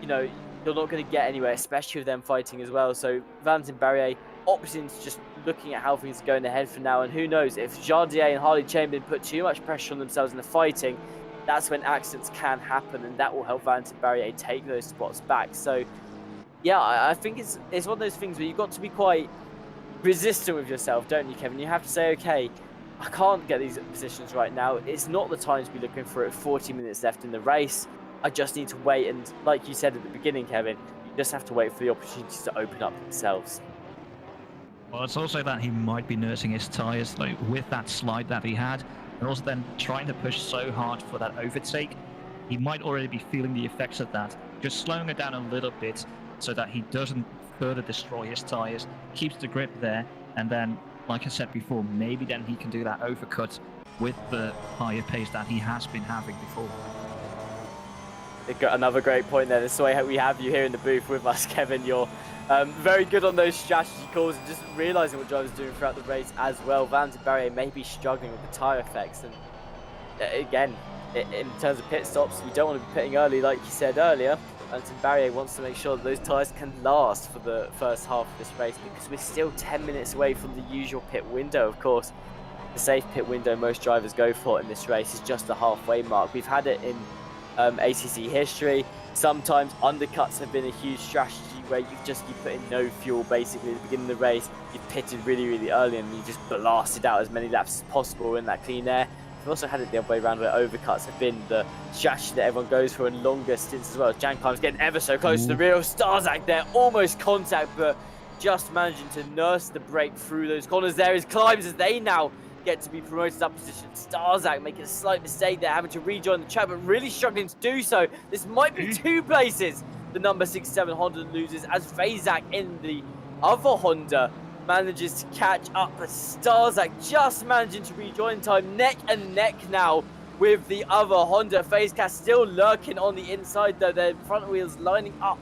you know, you're not going to get anywhere, especially with them fighting as well. So Valentin Barrier opts into just looking at how things are going ahead for now. And who knows, if Jardier and Harley Chamberlain put too much pressure on themselves in the fighting, that's when accidents can happen, and that will help Valentin Barrier take those spots back. So yeah, I think it's one of those things where you've got to be quite resistant with yourself, don't you, Kevin? You have to say, okay, I can't get these positions right now. It's not the time to be looking for it. 40 minutes left in the race. I just need to wait. And like you said at the beginning, Kevin, you just have to wait for the opportunities to open up themselves. Well, it's also that he might be nursing his tyres, like with that slide that he had, and also then trying to push so hard for that overtake. He might already be feeling the effects of that, just slowing it down a little bit so that he doesn't further destroy his tyres, keeps the grip there, and then, like I said before, maybe then he can do that overcut with the higher pace that he has been having before. Another great point there. This is why we have you here in the booth with us, Kevin. You're very good on those strategy calls and just realising what drivers are doing throughout the race as well. Valentin Barrier may be struggling with the tyre effects, and again, in terms of pit stops, you don't want to be pitting early, like you said earlier. Valentin Barrier wants to make sure that those tyres can last for the first half of this race, because we're still 10 minutes away from the usual pit window, of course. the safe pit window most drivers go for in this race is just the halfway mark. We've had it in ACC history. Sometimes undercuts have been a huge strategy where you put in no fuel basically at the beginning of the race. You've pitted really, really early and you just blasted out as many laps as possible in that clean air. We've also had it the other way around where overcuts have been the strategy that everyone goes for in longer stints as well. Jan Klime's getting ever so close to the rear of Starzak there, almost contact, but just managing to nurse the break through those corners. There is Klimes as they now get to be promoted up position. Starzak making a slight mistake there, having to rejoin the track, but really struggling to do so. This might be 2 places the number 67 Honda loses as Fazak in the other Honda manages to catch up, but Starzak just managing to rejoin time, neck and neck now with the other Honda. FaZe still lurking on the inside though, their front wheels lining up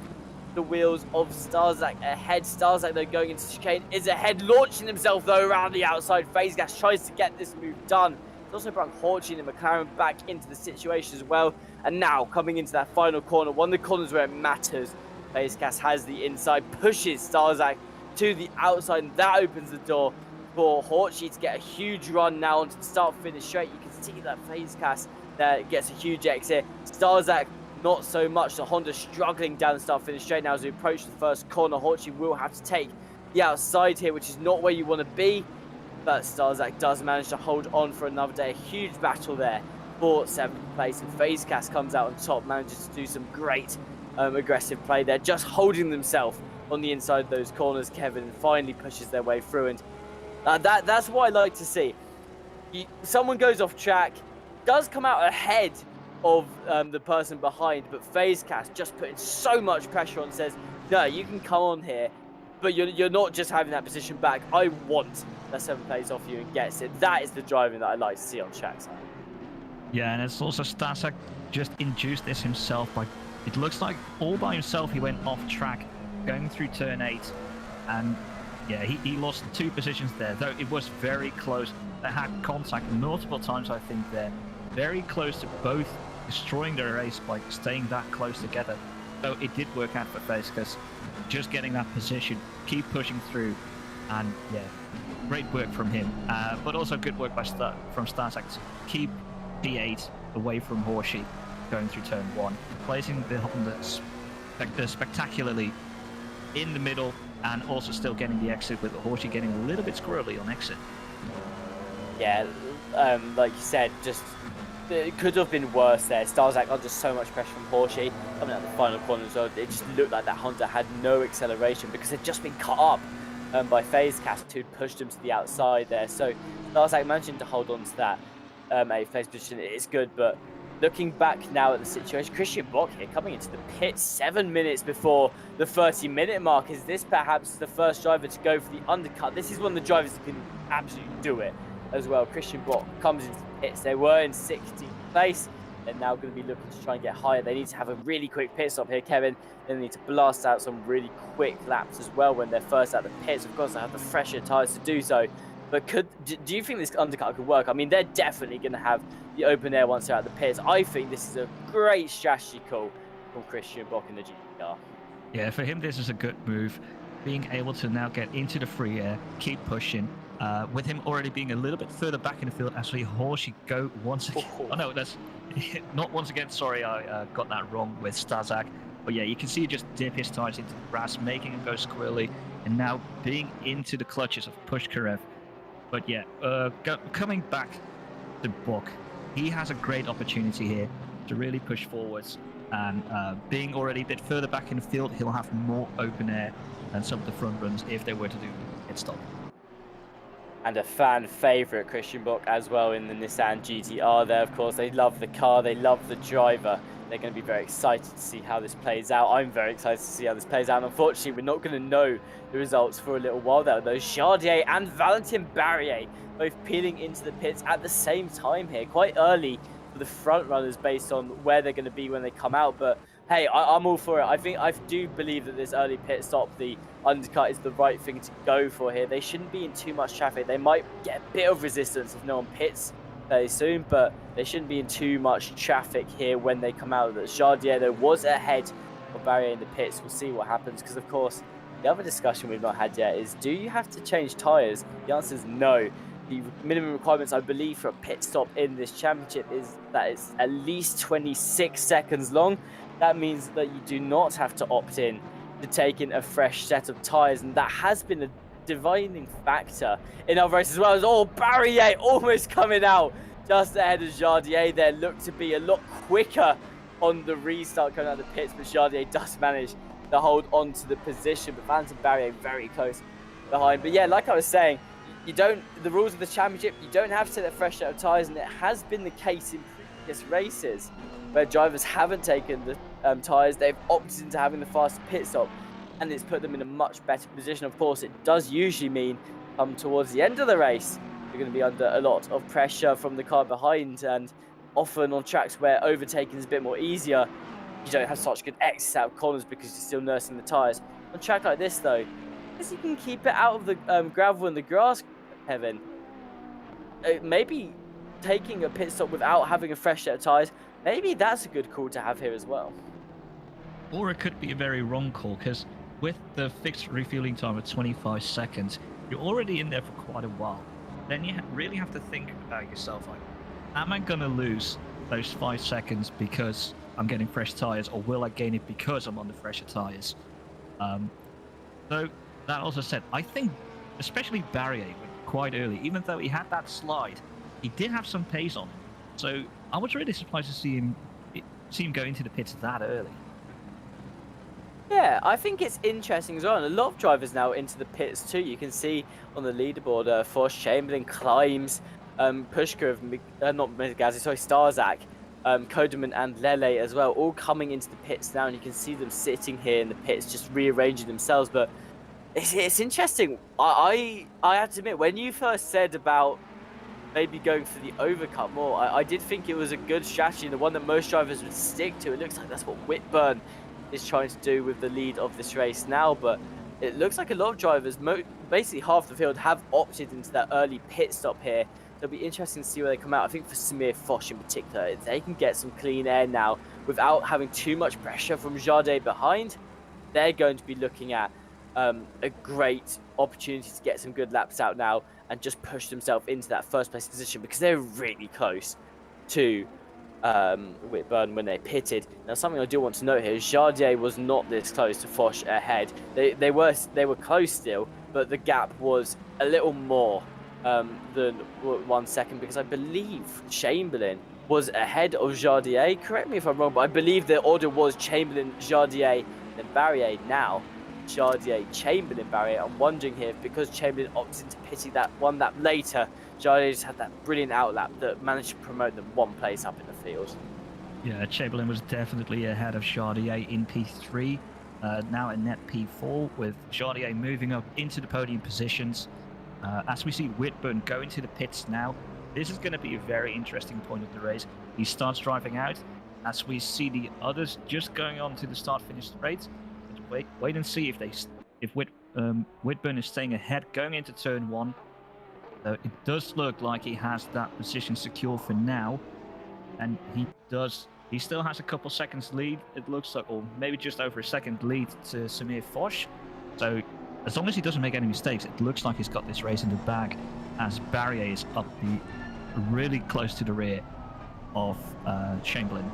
the wheels of Starzak ahead. Starzak though going into chicane is ahead, launching himself though around the outside. FaZe tries to get this move done. He's also brought Horchy and McLaren back into the situation as well. And now coming into that final corner, one of the corners where it matters, FaZe has the inside, pushes Starzak to the outside, and that opens the door for Horchy to get a huge run now onto the start-finish straight. You can see that FaZe there gets a huge exit. Starzak not so much. The Honda struggling down the start-finish straight now as we approach the first corner. Horchy will have to take the outside here, which is not where you want to be, but Starzak does manage to hold on for another day. A huge battle there for 7th place, and FaZe comes out on top, manages to do some great aggressive play there, just holding themselves on the inside of those corners. Kevin finally pushes their way through, and that's what I like to see. Someone goes off track, does come out ahead of the person behind, but FaZe just putting so much pressure on, says, no, you can come on here, but you're not just having that position back. I want that 7th place off you, and gets it. That is the driving that I like to see on trackside. Yeah, and it's also Starzak just induced this himself. By it looks like all by himself he went off track going through turn 8, and yeah, he lost 2 positions there, though it was very close. They had contact multiple times, I think. They're very close to both destroying their race by staying that close together. So it did work out for FaZe, because just getting that position, keep pushing through, and yeah, great work from him. But also good work from Starzak to keep P8 away from Horchy going through turn 1, placing the Honda spectacularly in the middle, and also still getting the exit, with Horchy getting a little bit squirrely on exit. Yeah, like you said, just it could have been worse there. Starzak under so much pressure from Horchy coming out the final corner as well. It just looked like that Honda had no acceleration because they'd just been cut up by FaZe who'd pushed them to the outside there. So Starzak managing to hold on to that 8th place position is good, but looking back now at the situation, Christian Bock here coming into the pit 7 minutes before the 30-minute mark. Is this perhaps the first driver to go for the undercut? This is one of the drivers that can absolutely do it as well. Christian Bock comes into the pits. They were in 16th place. They're now going to be looking to try and get higher. They need to have a really quick pit stop here, Kevin. They need to blast out some really quick laps as well when they're first out the pits. Of course, they have the fresher tyres to do so. But do you think this undercut could work? I mean, they're definitely going to have the open air once they're out the pits. I think this is a great strategy call from Christian Bock in the GTR. Yeah, for him, this is a good move. Being able to now get into the free air, keep pushing. With him already being a little bit further back in the field, actually Horchy go once again. Oh no, that's not once again. Sorry, I got that wrong with Starzak. But yeah, you can see just dip his tires into the grass, making him go squirrely, and now being into the clutches of Pushkarev. But yeah, coming back to Bock, he has a great opportunity here to really push forwards, and being already a bit further back in the field, he'll have more open air than some of the front runs if they were to do a pit stop. And a fan favourite, Christian Bock, as well in the Nissan GTR there, of course. They love the car, they love the driver. They're going to be very excited to see how this plays out. I'm very excited to see how this plays out. And unfortunately, we're not going to know the results for a little while there. Those Chardier and Valentin Barrier both peeling into the pits at the same time here, quite early for the front runners based on where they're going to be when they come out. But hey, I'm all for it. I do believe that this early pit stop, the undercut, is the right thing to go for here. They shouldn't be in too much traffic. They might get a bit of resistance if no one pits fairly soon, but they shouldn't be in too much traffic here when they come out. The Chardier, though, was ahead of Barrier in the pits. We'll see what happens, because, of course, the other discussion we've not had yet is, do you have to change tyres? The answer is no. the minimum requirements, I believe, for a pit stop in this championship is that it's at least 26 seconds long. That means that you do not have to opt in to take in a fresh set of tyres, and that has been a dividing factor in our race as well. As Barrier almost coming out just ahead of Jardier there, looked to be a lot quicker on the restart coming out of the pits, but Jardier does manage to hold on to the position, but Vance and Barrier very close behind. But yeah, like I was saying, the rules of the championship, you don't have to take a fresh set of tyres, and it has been the case in previous races where drivers haven't taken the tyres, they've opted into having the fast pit stop, and it's put them in a much better position. Of course, it does usually mean come towards the end of the race, you're going to be under a lot of pressure from the car behind, and often on tracks where overtaking is a bit more easier, you don't have such good exits out of corners because you're still nursing the tyres. On a track like this though, because you can keep it out of the gravel and the grass, Kevin, maybe taking a pit stop without having a fresh set of tyres, maybe that's a good call to have here as well. Or it could be a very wrong call, because with the fixed refueling time of 25 seconds, you're already in there for quite a while. Then you really have to think about yourself, like, am I going to lose those 5 seconds because I'm getting fresh tyres, or will I gain it because I'm on the fresher tyres? So that also said, I think especially Barrier quite early, even though he had that slide, he did have some pace on him. So I was really surprised to see him go into the pits that early. Yeah, I think it's interesting as well, and a lot of drivers now into the pits too. You can see on the leaderboard, Force Chamberlain, Climbs, Pushkov, Starzak, Kodeman and Lele as well, all coming into the pits now, and you can see them sitting here in the pits just rearranging themselves. But it's interesting. I have to admit, when you first said about maybe going for the overcut more, I did think it was a good strategy, and the one that most drivers would stick to. It looks like that's what Whitburn is trying to do with the lead of this race now, but it looks like a lot of drivers, basically half the field, have opted into that early pit stop here. So it'll be interesting to see where they come out. I think for Samir Foch in particular, if they can get some clean air now without having too much pressure from Jardier behind, they're going to be looking at a great opportunity to get some good laps out now and just push themselves into that first place position, because they're really close to Whitburn when they pitted. Now, something I do want to note here is Jardier was not this close to Foch ahead. They were close still, but the gap was a little more than 1 second, because I believe Chamberlain was ahead of Jardier. Correct me if I'm wrong, but I believe the order was Chamberlain, Jardier, then Barrier. Now Jardier, Chamberlain, Barrier. I'm wondering here, because Chamberlain opted into pitting that one lap later, Jardier just had that brilliant outlap that managed to promote them one place up in the field. Yeah, Chamberlain was definitely ahead of Jardier in P3, now in net P4, with Jardier moving up into the podium positions. As we see Whitburn go into the pits now, this is going to be a very interesting point of the race. He starts driving out, as we see the others just going on to the start-finish straight. Wait and see if Whitburn is staying ahead going into turn 1. It does look like he has that position secure for now, and he still has a couple seconds lead, it looks like, or maybe just over a second lead to Samir Foch. So as long as he doesn't make any mistakes, it looks like he's got this race in the bag, as Barrier is up really close to the rear of Chamberlain.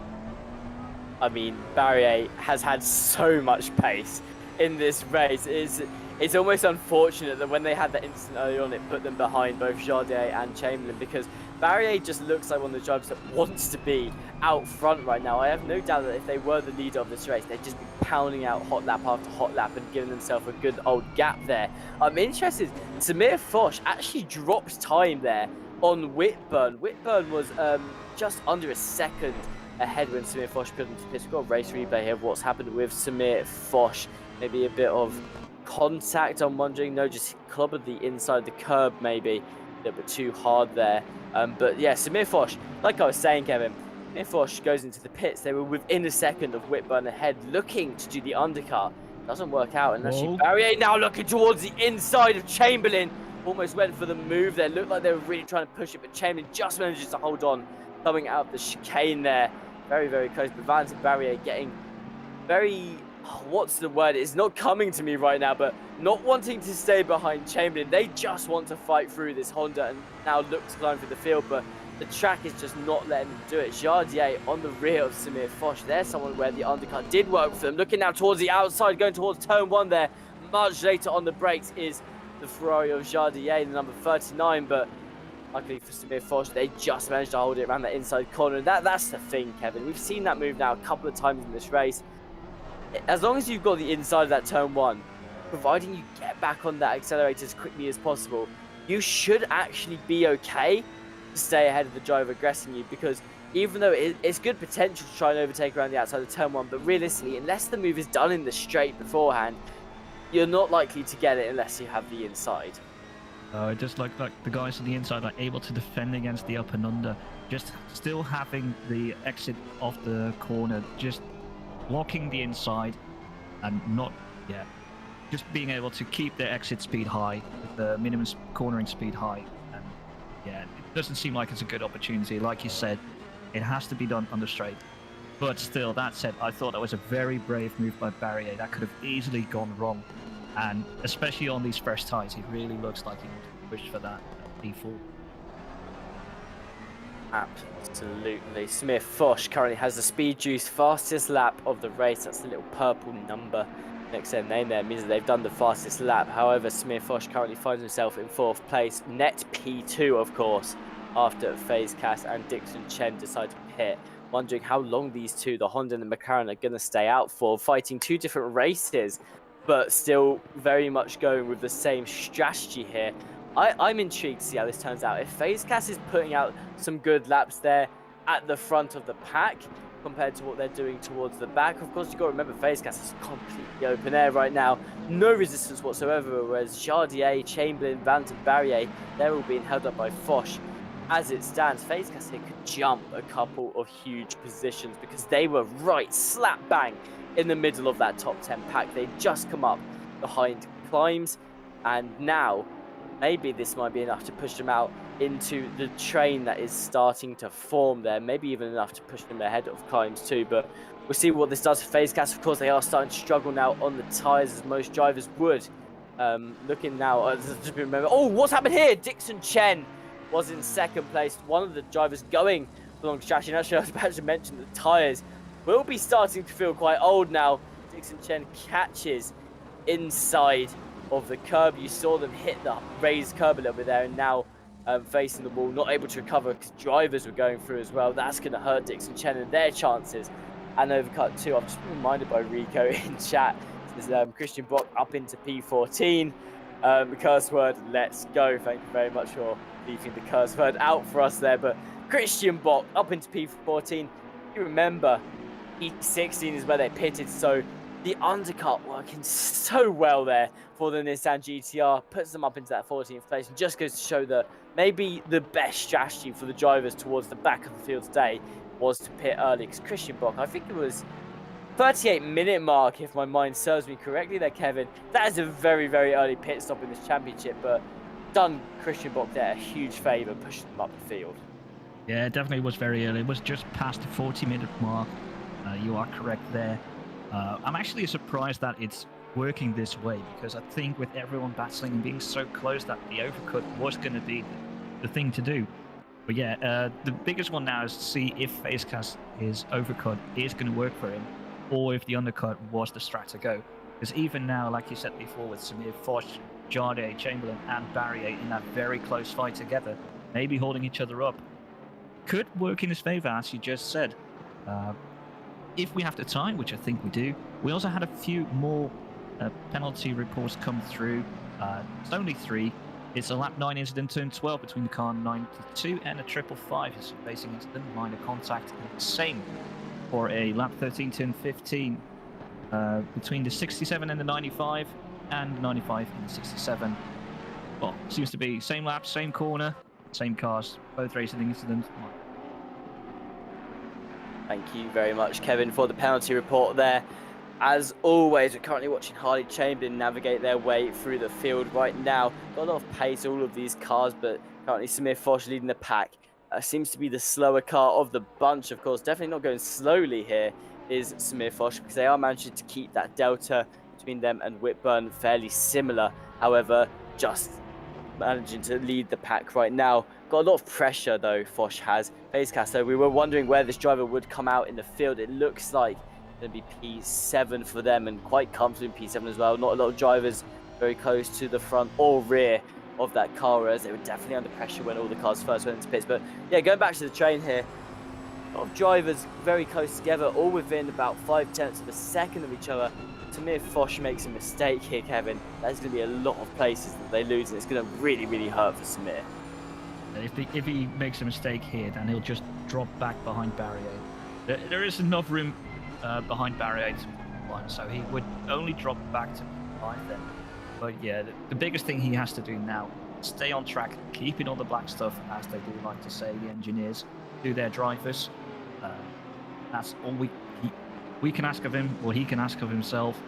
I mean, Barrier has had so much pace in this race. It's almost unfortunate that when they had that incident early on, it put them behind both Jardier and Chamberlain, because Barrier just looks like one of the drivers that wants to be out front right now. I have no doubt that if they were the leader of this race, they'd just be pounding out hot lap after hot lap and giving themselves a good old gap there. I'm interested. Samir Foch actually dropped time there on Whitburn. Whitburn was just under a second ahead when Samir Foch put into pit. We've got a race replay here of what's happened with Samir Foch. Maybe a bit of contact, I'm wondering. No, just clobbered the inside of the curb, maybe a little bit too hard there. But yeah, Samir Foch, like I was saying, Kevin, Samir Foch goes into the pits. They were within a second of Whitburn ahead, looking to do the undercut. Doesn't work out, and actually Barrier now looking towards the inside of Chamberlain. Almost went for the move there. Looked like they were really trying to push it, but Chamberlain just manages to hold on, coming out of the chicane there. Very, very close. But Vance and Barrier getting very what's the word? It's not coming to me right now, but not wanting to stay behind Chamberlain. They just want to fight through this Honda and now look to climb through the field, but the track is just not letting them do it. Jardier on the rear of Samir Foch. There's someone where the undercut did work for them. Looking now towards the outside, going towards turn 1 there. Much later on the brakes is the Ferrari of Jardier, the number 39, but luckily for Samir Foch, they just managed to hold it around that inside corner. That's the thing, Kevin. We've seen that move now a couple of times in this race. As long as you've got the inside of that turn 1, providing you get back on that accelerator as quickly as possible, you should actually be okay to stay ahead of the driver aggressing you, because even though it's good potential to try and overtake around the outside of turn 1, but realistically, unless the move is done in the straight beforehand, you're not likely to get it unless you have the inside. Just like the guys on the inside are able to defend against the up and under, just still having the exit off the corner, just blocking the inside and not, just being able to keep their exit speed high, with the minimum cornering speed high. And it doesn't seem like it's a good opportunity. Like you said, it has to be done on the straight. But still, that said, I thought that was a very brave move by Barrier. That could have easily gone wrong. And especially on these fresh tyres, it really looks like he pushed for that P4. Absolutely. Samir Foch currently has the Speed Juice fastest lap of the race. That's the little purple number next to their name there. It means that they've done the fastest lap. However, Samir Foch currently finds himself in 4th place. Net P2, of course, after FaZe Cass and Dixon Chen decide to pit. Wondering how long these two, the Honda and the McLaren, are going to stay out for, fighting 2 different races, but still very much going with the same strategy here. I'm intrigued to see how this turns out. If FaZe Cass is putting out some good laps there at the front of the pack compared to what they're doing towards the back, of course you've got to remember FaZe Cass is completely open air right now, no resistance whatsoever, whereas Jardier, Chamberlain, Vant and Barrier, they're all being held up by Foch. As it stands, FaZe Cass here could jump a couple of huge positions because they were right slap bang in the middle of that top 10 pack. They'd just come up behind Climbs, and now maybe this might be enough to push them out into the train that is starting to form there. Maybe even enough to push them ahead of Climbs too, but we'll see what this does for FaZe Cass. Of course, they are starting to struggle now on the tyres, as most drivers would. Looking now, just remember, oh, what's happened here? Dixon Chen was in 2nd place. One of the drivers going for long strategy. And actually, I was about to mention the tyres will be starting to feel quite old now. Dixon Chen catches inside of the curb. You saw them hit the raised curb a little bit there, and now facing the wall, not able to recover because drivers were going through as well. That's going to hurt Dixon Chen and their chances. And overcut too. I've just been reminded by Rico in chat. There's Christian Bock up into P14. The curse word, let's go. Thank you very much for leaving the curse word out for us there. But Christian Bock up into P14. You remember, P16 is where they pitted, so the undercut working so well there for the Nissan GTR, puts them up into that 14th place, and just goes to show that maybe the best strategy for the drivers towards the back of the field today was to pit early, because Christian Bock, I think it was 38-minute mark, if my mind serves me correctly there, Kevin. That is a very, very early pit stop in this championship, but done Christian Bock there a huge favour, pushing them up the field. Yeah, it definitely was very early. It was just past the 40-minute mark. You are correct there. I'm actually surprised that it's working this way, because I think with everyone battling and being so close, that the overcut was going to be the thing to do. But yeah, the biggest one now is to see if FaZe Cass, his overcut is going to work for him, or if the undercut was the strat to go. Because even now, like you said before, with Samir Foch, Jardier, Chamberlain and Barrier in that very close fight together, maybe holding each other up, could work in his favour, as you just said. If we have the time, which I think we do, we also had a few more penalty reports come through. It's only 3. It's a lap 9 incident, turn 12 between the car 92 and a 555. It's a racing incident, minor contact, and the same for a lap 13, turn 15 between the 67 and the 95, and the 95 and the 67. Well, seems to be same lap, same corner, same cars, both racing incidents. Thank you very much, Kevin, for the penalty report there. As always, we're currently watching Harley Chamberlain navigate their way through the field right now. Got a lot of pace, all of these cars, but currently Samir Foch leading the pack. Seems to be the slower car of the bunch, of course. Definitely not going slowly here is Samir Foch, because they are managing to keep that delta between them and Whitburn fairly similar. However, just managing to lead the pack right now. Got a lot of pressure though, Foch has. FaZe so we were wondering where this driver would come out in the field. It looks like it's going to be P7 for them, and quite comfortably in P7 as well. Not a lot of drivers very close to the front or rear of that car, as they were definitely under pressure when all the cars first went into pits. But yeah, going back to the train here, a lot of drivers very close together, all within about 5/10 of a second of each other. Samir Foch makes a mistake here, Kevin. There's going to be a lot of places that they lose, and it's going to really, really hurt for Samir. If he makes a mistake here, then he'll just drop back behind Barrier. There is enough room behind Barrier to climb, so he would only drop back to behind them. But yeah, the biggest thing he has to do now, stay on track, keeping all the black stuff, as they do like to say, the engineers, do their drivers. That's all we can ask of him, or he can ask of himself.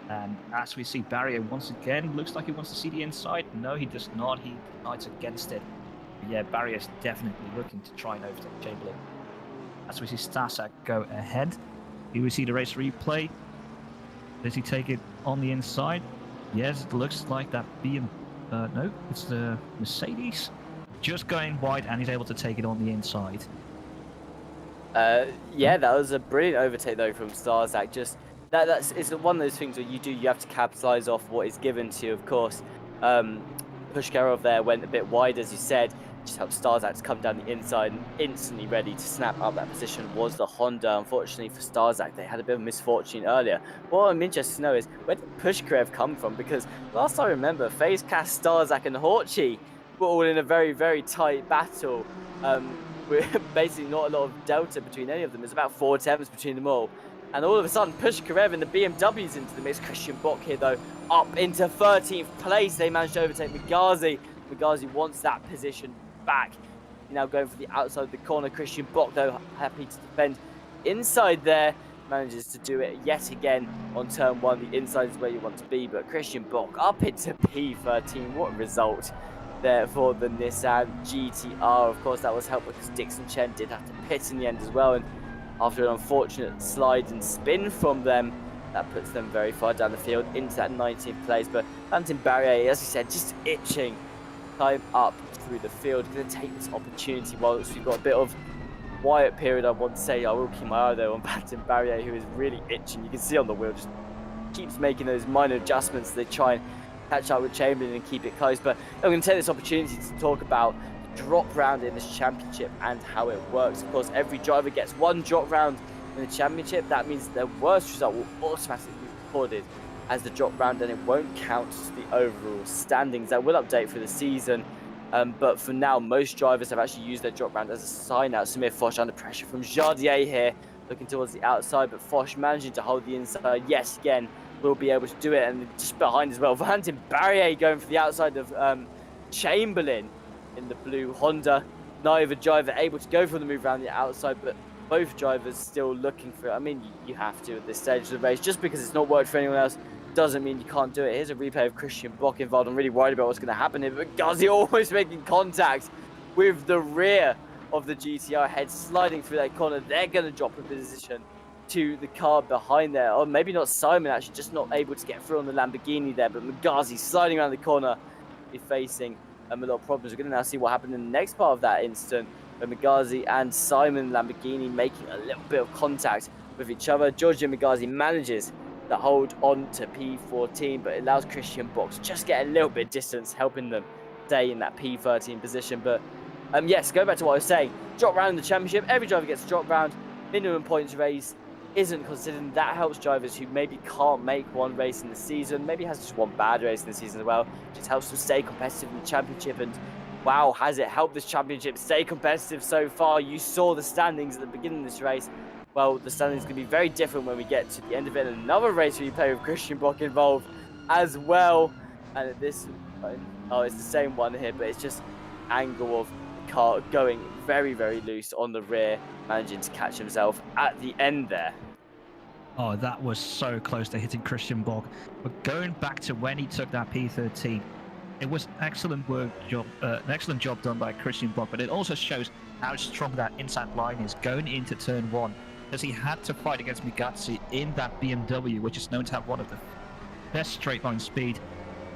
And as we see, Barrier once again looks like he wants to see the inside. No, he does not. He decides against it. But yeah, Barrier's definitely looking to try and overtake Chamberlain. As we see Stasak go ahead, here we see the race replay. Does he take it on the inside? Yes, it looks like that no, it's the Mercedes. Just going wide, and he's able to take it on the inside. Yeah, that was a brilliant overtake though from Starzak. Just it's one of those things where you have to capitalize off what is given to you, of course. Pushkarov there went a bit wide, as you said, just helped Starzak to come down the inside, and instantly ready to snap up that position was the Honda. Unfortunately for Starzak, they had a bit of misfortune earlier. What I'm interested to know is, where did Pushkarev come from? Because last I remember, FaZe, Starzak and Horchy were all in a very, very tight battle. With basically not a lot of delta between any of them. There's about 4 attempts between them all. And all of a sudden, Pushkarev and the BMW's into the mix. Christian Bock here, though, up into 13th place. They managed to overtake Magazi. Magazi wants that position back. Now going for the outside of the corner. Christian Bock, though, happy to defend inside there. Manages to do it yet again on turn 1. The inside is where you want to be. But Christian Bock up into P13. What a result there for the Nissan GTR. Of course, that was helped because Dixon Chen did have to pit in the end as well, and after an unfortunate slide and spin from them, that puts them very far down the field into that 19th place. But Valentin Barrier, as you said, just itching time up through the field, going to take this opportunity whilst we've got a bit of quiet period. I want to say I will keep my eye though on Valentin Barrier, who is really itching. You can see on the wheel, just keeps making those minor adjustments. They try and catch up with Chamberlain and keep it close. But I'm going to take this opportunity to talk about the drop round in this championship and how it works. Of course, every driver gets 1 drop round in the championship. That means their worst result will automatically be recorded as the drop round, and it won't count to the overall standings. That will update for the season. But for now, most drivers have actually used their drop round as a sign out. Samir Foch under pressure from Jardier here, looking towards the outside, but Foch managing to hold the inside. Yes, again, will be able to do it, and just behind as well, Valentin Barrier going for the outside of Chamberlain in the blue Honda. Neither driver able to go for the move around the outside, but both drivers still looking for it. I mean, you have to at this stage of the race. Just because it's not worked for anyone else doesn't mean you can't do it. Here's a replay of Christian Bock involved. I'm really worried about what's going to happen here, but Ghazi almost making contact with the rear of the GTR head, sliding through that corner. They're going to drop a position to the car behind there, or maybe not Simon, actually just not able to get through on the Lamborghini there, but Magazi sliding around the corner, be facing a lot of problems. We're going to now see what happened in the next part of that instant, where Magazi and Simon Lamborghini making a little bit of contact with each other. Giorgio Magazi manages to hold on to P14, but it allows Christian Bock to just get a little bit of distance, helping them stay in that P13 position. But yes, go back to what I was saying, drop round in the championship, every driver gets a drop round, minimum points race isn't considered. That helps drivers who maybe can't make one race in the season, maybe has just one bad race in the season as well. Just helps them stay competitive in the championship, and wow, has it helped this championship stay competitive so far. You saw the standings at the beginning of this race. Well, the standings can be very different when we get to the end of it. And another race replay with Christian Bock involved as well. And at this, oh, it's the same one here, but it's just angle of the car going very, very loose on the rear, managing to catch himself at the end there. Oh, that was so close to hitting Christian Bock. But going back to when he took that P13, it was an excellent job done by Christian Bock, but it also shows how strong that inside line is going into turn 1. because he had to fight against Migazzi in that BMW, which is known to have one of the best straight line speed,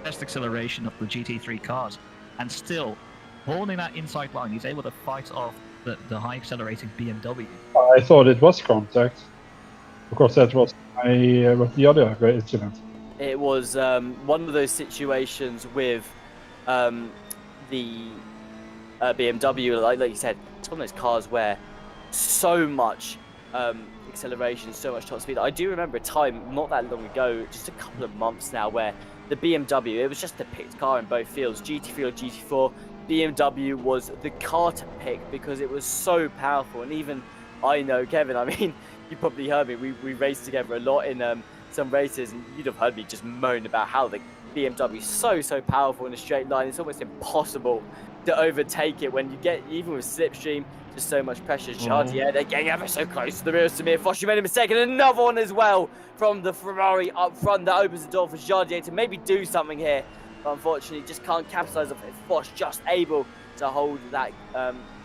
best acceleration of the GT3 cars, and still holding that inside line, he's able to fight off the high accelerating BMW. I thought it was contact. Of course, that was with the other incident. It was one of those situations with the BMW, like you said, it's one of those cars where so much acceleration, so much top speed. I do remember a time not that long ago, just a couple of months now, where the BMW, it was just the picked car in both fields, GT3 or GT4. BMW was the car to pick because it was so powerful. And even I know, Kevin, I mean, you probably heard me, we raced together a lot in some races, and you'd have heard me just moan about how the BMW is so powerful in a straight line. It's almost impossible to overtake it when you get, even with slipstream, just so much pressure. Jardier, they're getting ever so close to the rear of Samir Foch. You made a mistake, and another one as well from the Ferrari up front that opens the door for Jardier to maybe do something here. But unfortunately, just can't capitalise off it. Foch just able to hold that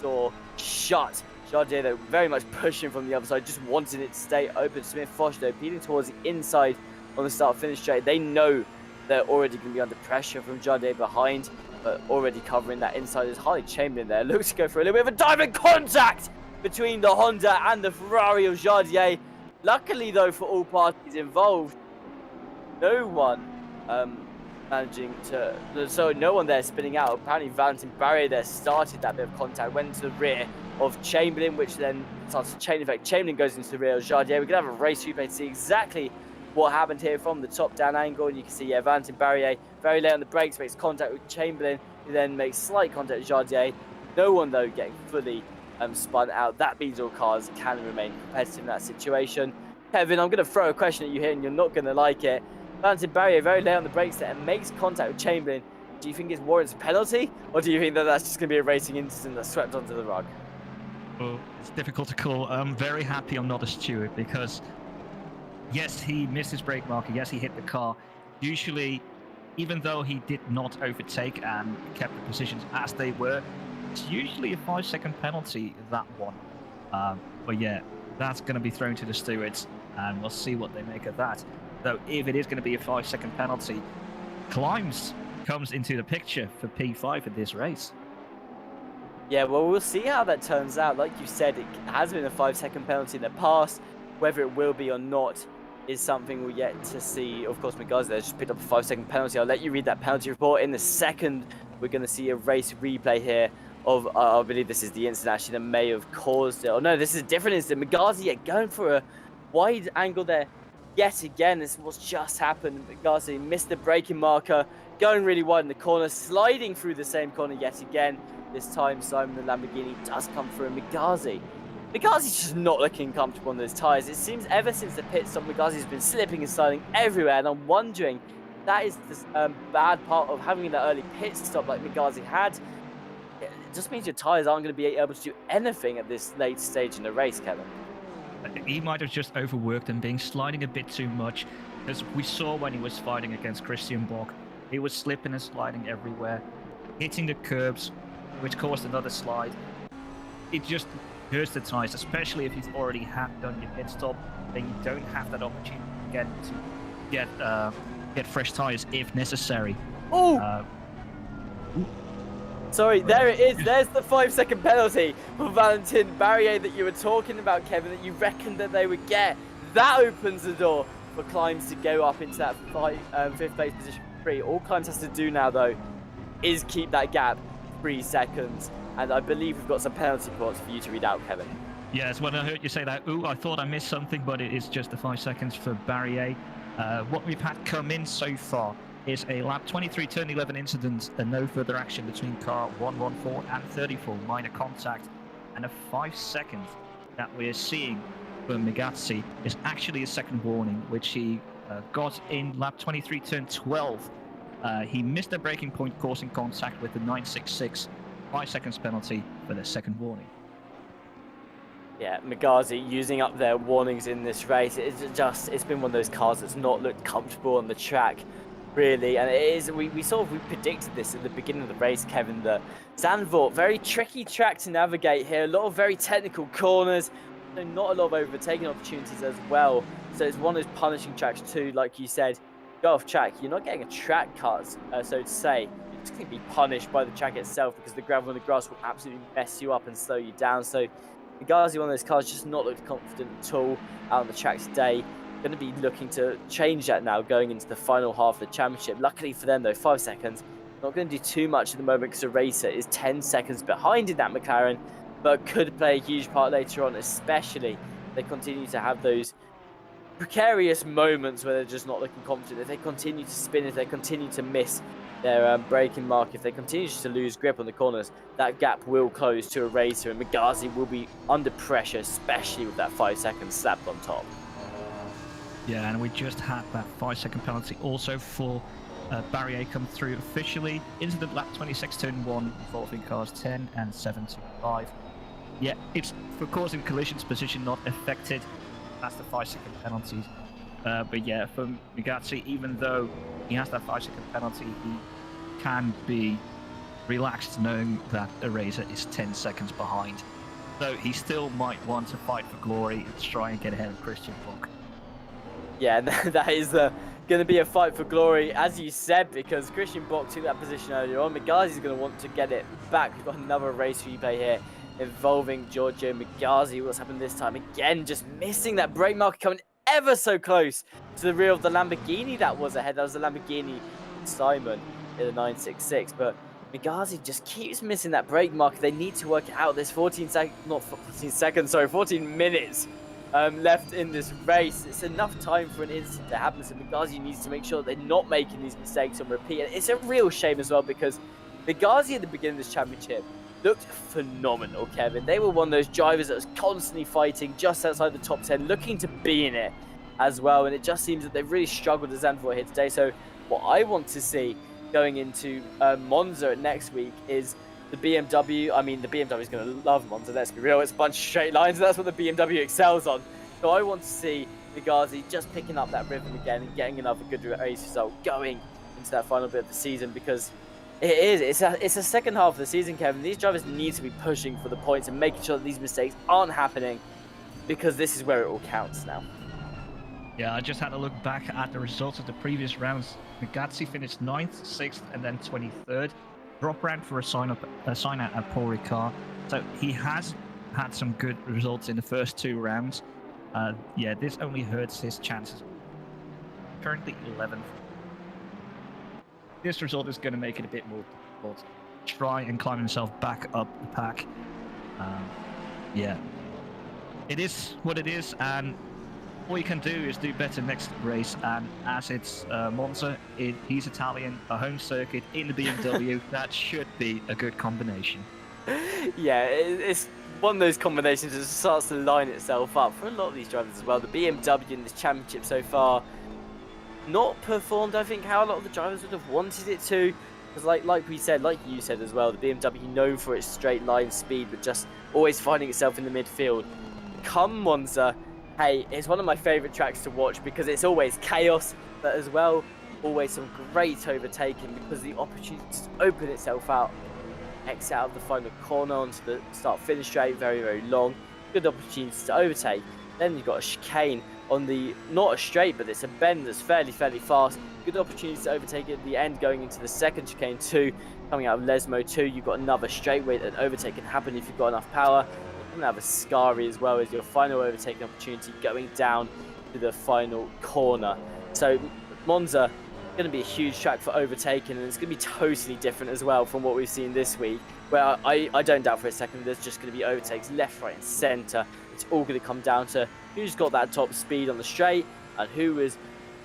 door shut. Jardier, though, very much pushing from the other side, just wanting it to stay open. Samir Foch, though, peeling towards the inside on the start-finish straight. They know they're already going to be under pressure from Jardier behind, but already covering that inside is Harley Chamberlain there. Looks to go for a little bit of a dive in contact between the Honda and the Ferrari of Jardier. Luckily, though, for all parties involved, no one managing to... So no one there spinning out. Apparently, Valentin Barrier there started that bit of contact, went to the rear of Chamberlain, which then starts a chain effect. Chamberlain goes into the rear of Jardier. We're going to have a race replay to see exactly what happened here from the top-down angle, and you can see, yeah, Valentin Barrier very late on the brakes, makes contact with Chamberlain, who then makes slight contact with Jardier. No one, though, getting fully spun out. That means all cars can remain competitive in that situation. Kevin, I'm going to throw a question at you here, and you're not going to like it. Valentin Barrier very late on the brakes there and makes contact with Chamberlain. Do you think it warrants a penalty, or do you think that that's just going to be a racing incident that's swept onto the rug? Well, it's difficult to call. I'm very happy I'm not a steward, because yes, he missed his brake marker. Yes, he hit the car. Usually, even though he did not overtake and kept the positions as they were, it's usually a 5-second penalty, that one. But yeah, that's going to be thrown to the stewards, and we'll see what they make of that. Though, if it is going to be a 5-second penalty, Climbs comes into the picture for P5 in this race. Yeah, well, we'll see how that turns out. Like you said, it has been a 5-second penalty in the past. Whether it will be or not is something we're yet to see. Of course, Migazzi there just picked up a 5-second penalty. I'll let you read that penalty report in a second. We're going to see a race replay here of, I believe this is the incident actually that may have caused it. Oh no, this is a different incident. Migazzi going for a wide angle there yet again. This is what's just happened. Migazzi missed the braking marker, going really wide in the corner, sliding through the same corner yet again. This time, Simon the Lamborghini does come through, and Migazzi's just not looking comfortable on those tyres. It seems ever since the pit stop, Migazzi's been slipping and sliding everywhere, and I'm wondering, that is the bad part of having that early pit stop like Migazzi had. It just means your tyres aren't going to be able to do anything at this late stage in the race, Kevin. He might have just overworked and been sliding a bit too much, as we saw when he was fighting against Christian Bock. He was slipping and sliding everywhere, hitting the curbs, which caused another slide. It just hurts the tyres, especially if you've already done your pit stop, then you don't have that opportunity again to get fresh tyres if necessary. Oh! Sorry, there it is. There's the 5-second penalty for Valentin Barrier that you were talking about, Kevin, that you reckoned that they would get. That opens the door for Climbs to go up into that 5th place position for 3. All Climbs has to do now, though, is keep that gap 3 seconds. And I believe we've got some penalty reports for you to read out, Kevin. Yes, when I heard you say that, I thought I missed something, but it is just the 5 seconds for Barrier. What we've had come in so far is a lap 23 turn 11 incident and no further action between car 114 and 34, minor contact, and a 5 second that we're seeing for Migazzi is actually a second warning, which he got in lap 23 turn 12. He missed a braking point, causing contact with the 966. 5 seconds penalty for the second warning. Yeah, Migazzi using up their warnings in this race. It's been one of those cars that's not looked comfortable on the track, really. And it is, we predicted this at the beginning of the race, Kevin, that Zandvoort, very tricky track to navigate here. A lot of very technical corners, So not a lot of overtaking opportunities as well. So it's one of those punishing tracks too, like you said. Go off track, you're not getting a track cut, so to say. You're just going to be punished by the track itself because the gravel and the grass will absolutely mess you up and slow you down. So Bugatti, one of those cars, just not looked confident at all out on the track today. Going to be looking to change that now going into the final half of the championship. Luckily for them, though, 5 seconds. Not going to do too much at the moment because the racer is 10 seconds behind in that McLaren, but could play a huge part later on, especially if they continue to have those precarious moments where they're just not looking confident. If they continue to spin, if they continue to miss their braking mark, if they continue to lose grip on the corners, that gap will close to a racer, and Bugatti will be under pressure, especially with that 5 seconds slapped on top. Yeah, and we just had that 5-second penalty also for Barrier come through officially into the lap 26 turn 1 involving cars 10 and 725. Yeah, it's for causing collisions position not affected. That's the 5-second penalties. But yeah, for Bugatti, even though he has that 5-second penalty, he can be relaxed knowing that the racer is 10 seconds behind. So he still might want to fight for glory and try and get ahead of Christian Bock. Yeah, that is going to be a fight for glory, as you said, because Christian Bock took that position earlier on. Bugatti going to want to get it back. We've got another race replay here involving Giorgio Bugatti. What's happened this time? Again, just missing that brake marker, coming ever so close to the rear of the Lamborghini that was ahead. That was the Lamborghini Simon in the 966, but Bugatti just keeps missing that brake marker. They need to work it out. There's 14 minutes left in this race. It's enough time for an incident to happen, so Bugatti needs to make sure that they're not making these mistakes on repeat. And it's a real shame as well, because Bugatti at the beginning of this championship looked phenomenal, Kevin. They were one of those drivers that was constantly fighting just outside the top 10, looking to be in it as well, and it just seems that they've really struggled at Zandvoort here today. So what I want to see going into Monza next week is the BMW. I mean, the BMW is going to love Monza, let's be real. It's a bunch of straight lines, and that's what the BMW excels on. So I want to see Bugatti just picking up that rhythm again and getting another good race result going into that final bit of the season, because it's a second half of the season, Kevin. These drivers need to be pushing for the points and making sure that these mistakes aren't happening, because this is where it all counts now. Yeah, I just had a look back at the results of the previous rounds. Bugatti finished 9th, 6th, and then 23rd. Drop round for a sign out at Paul Ricard. So he has had some good results in the first 2 rounds. Yeah, this only hurts his chances. Currently 11th. This result is going to make it a bit more difficult. Try and climb himself back up the pack. Yeah, it is what it is, and all you can do is do better next race. And as it's Monza, he's Italian, a home circuit in the BMW, that should be a good combination. Yeah, it's one of those combinations that starts to line itself up for a lot of these drivers as well. The BMW in this championship so far not performed, I think, how a lot of the drivers would have wanted it to. Because like we said, like you said as well, the BMW known for its straight line speed, but just always finding itself in the midfield. Come Monza, hey, it's one of my favourite tracks to watch because it's always chaos, but as well, always some great overtaking, because the opportunity to open itself out, exit out of the final corner onto the start-finish straight, very, very long. Good opportunities to overtake. Then you've got a chicane on the, not a straight, but it's a bend that's fairly fast. Good opportunities to overtake at the end going into the second chicane too. Coming out of Lesmo too, you've got another straightaway that overtake can happen if you've got enough power. You're going to have a Scari as well as your final overtaking opportunity going down to the final corner. So Monza going to be a huge track for overtaking, and it's going to be totally different as well from what we've seen this week, where I don't doubt for a second there's just going to be overtakes left, right and centre. It's all going to come down to who's got that top speed on the straight and who is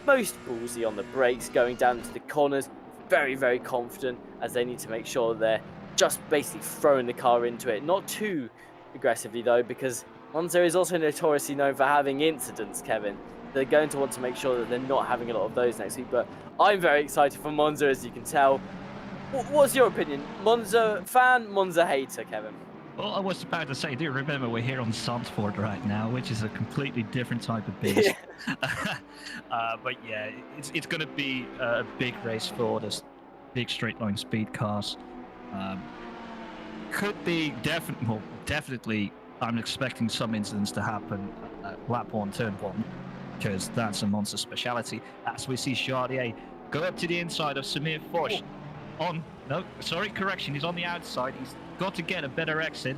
most ballsy on the brakes going down into the corners. Very, very confident, as they need to make sure they're just basically throwing the car into it. Not too aggressively though, because Monza is also notoriously known for having incidents, Kevin. They're going to want to make sure that they're not having a lot of those next week, but I'm very excited for Monza, as you can tell. What's your opinion? Monza fan, Monza hater, Kevin? Well, I was about to say, do you remember we're here on Zandvoort right now, which is a completely different type of beast. But yeah, it's going to be a big race for this big straight line speed cars. Could be definitely I'm expecting some incidents to happen at lap 1, turn 1, because that's a monster speciality. As we see Jardier go up to the inside of Samir Foch. Correction, he's on the outside. He's got to get a better exit.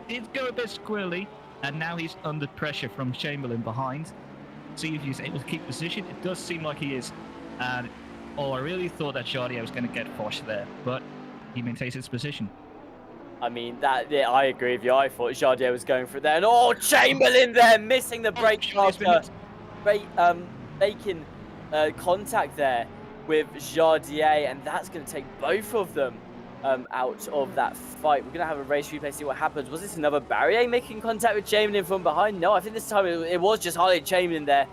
Did go a bit squirrely, and now he's under pressure from Chamberlain behind. See if he's able to keep position. It does seem like he is. And I really thought that Jardier was going to get Foch there, but he maintains his position. I mean, I agree with you. I thought Jardier was going for it there. And Chamberlain there, missing the brake marker. Making contact there with Jardier, and that's going to take both of them out of that fight. We're going to have a race replay, see what happens. Was this another Barrier making contact with Chamberlain from behind? No, I think this time it was just Harley Chamberlain there,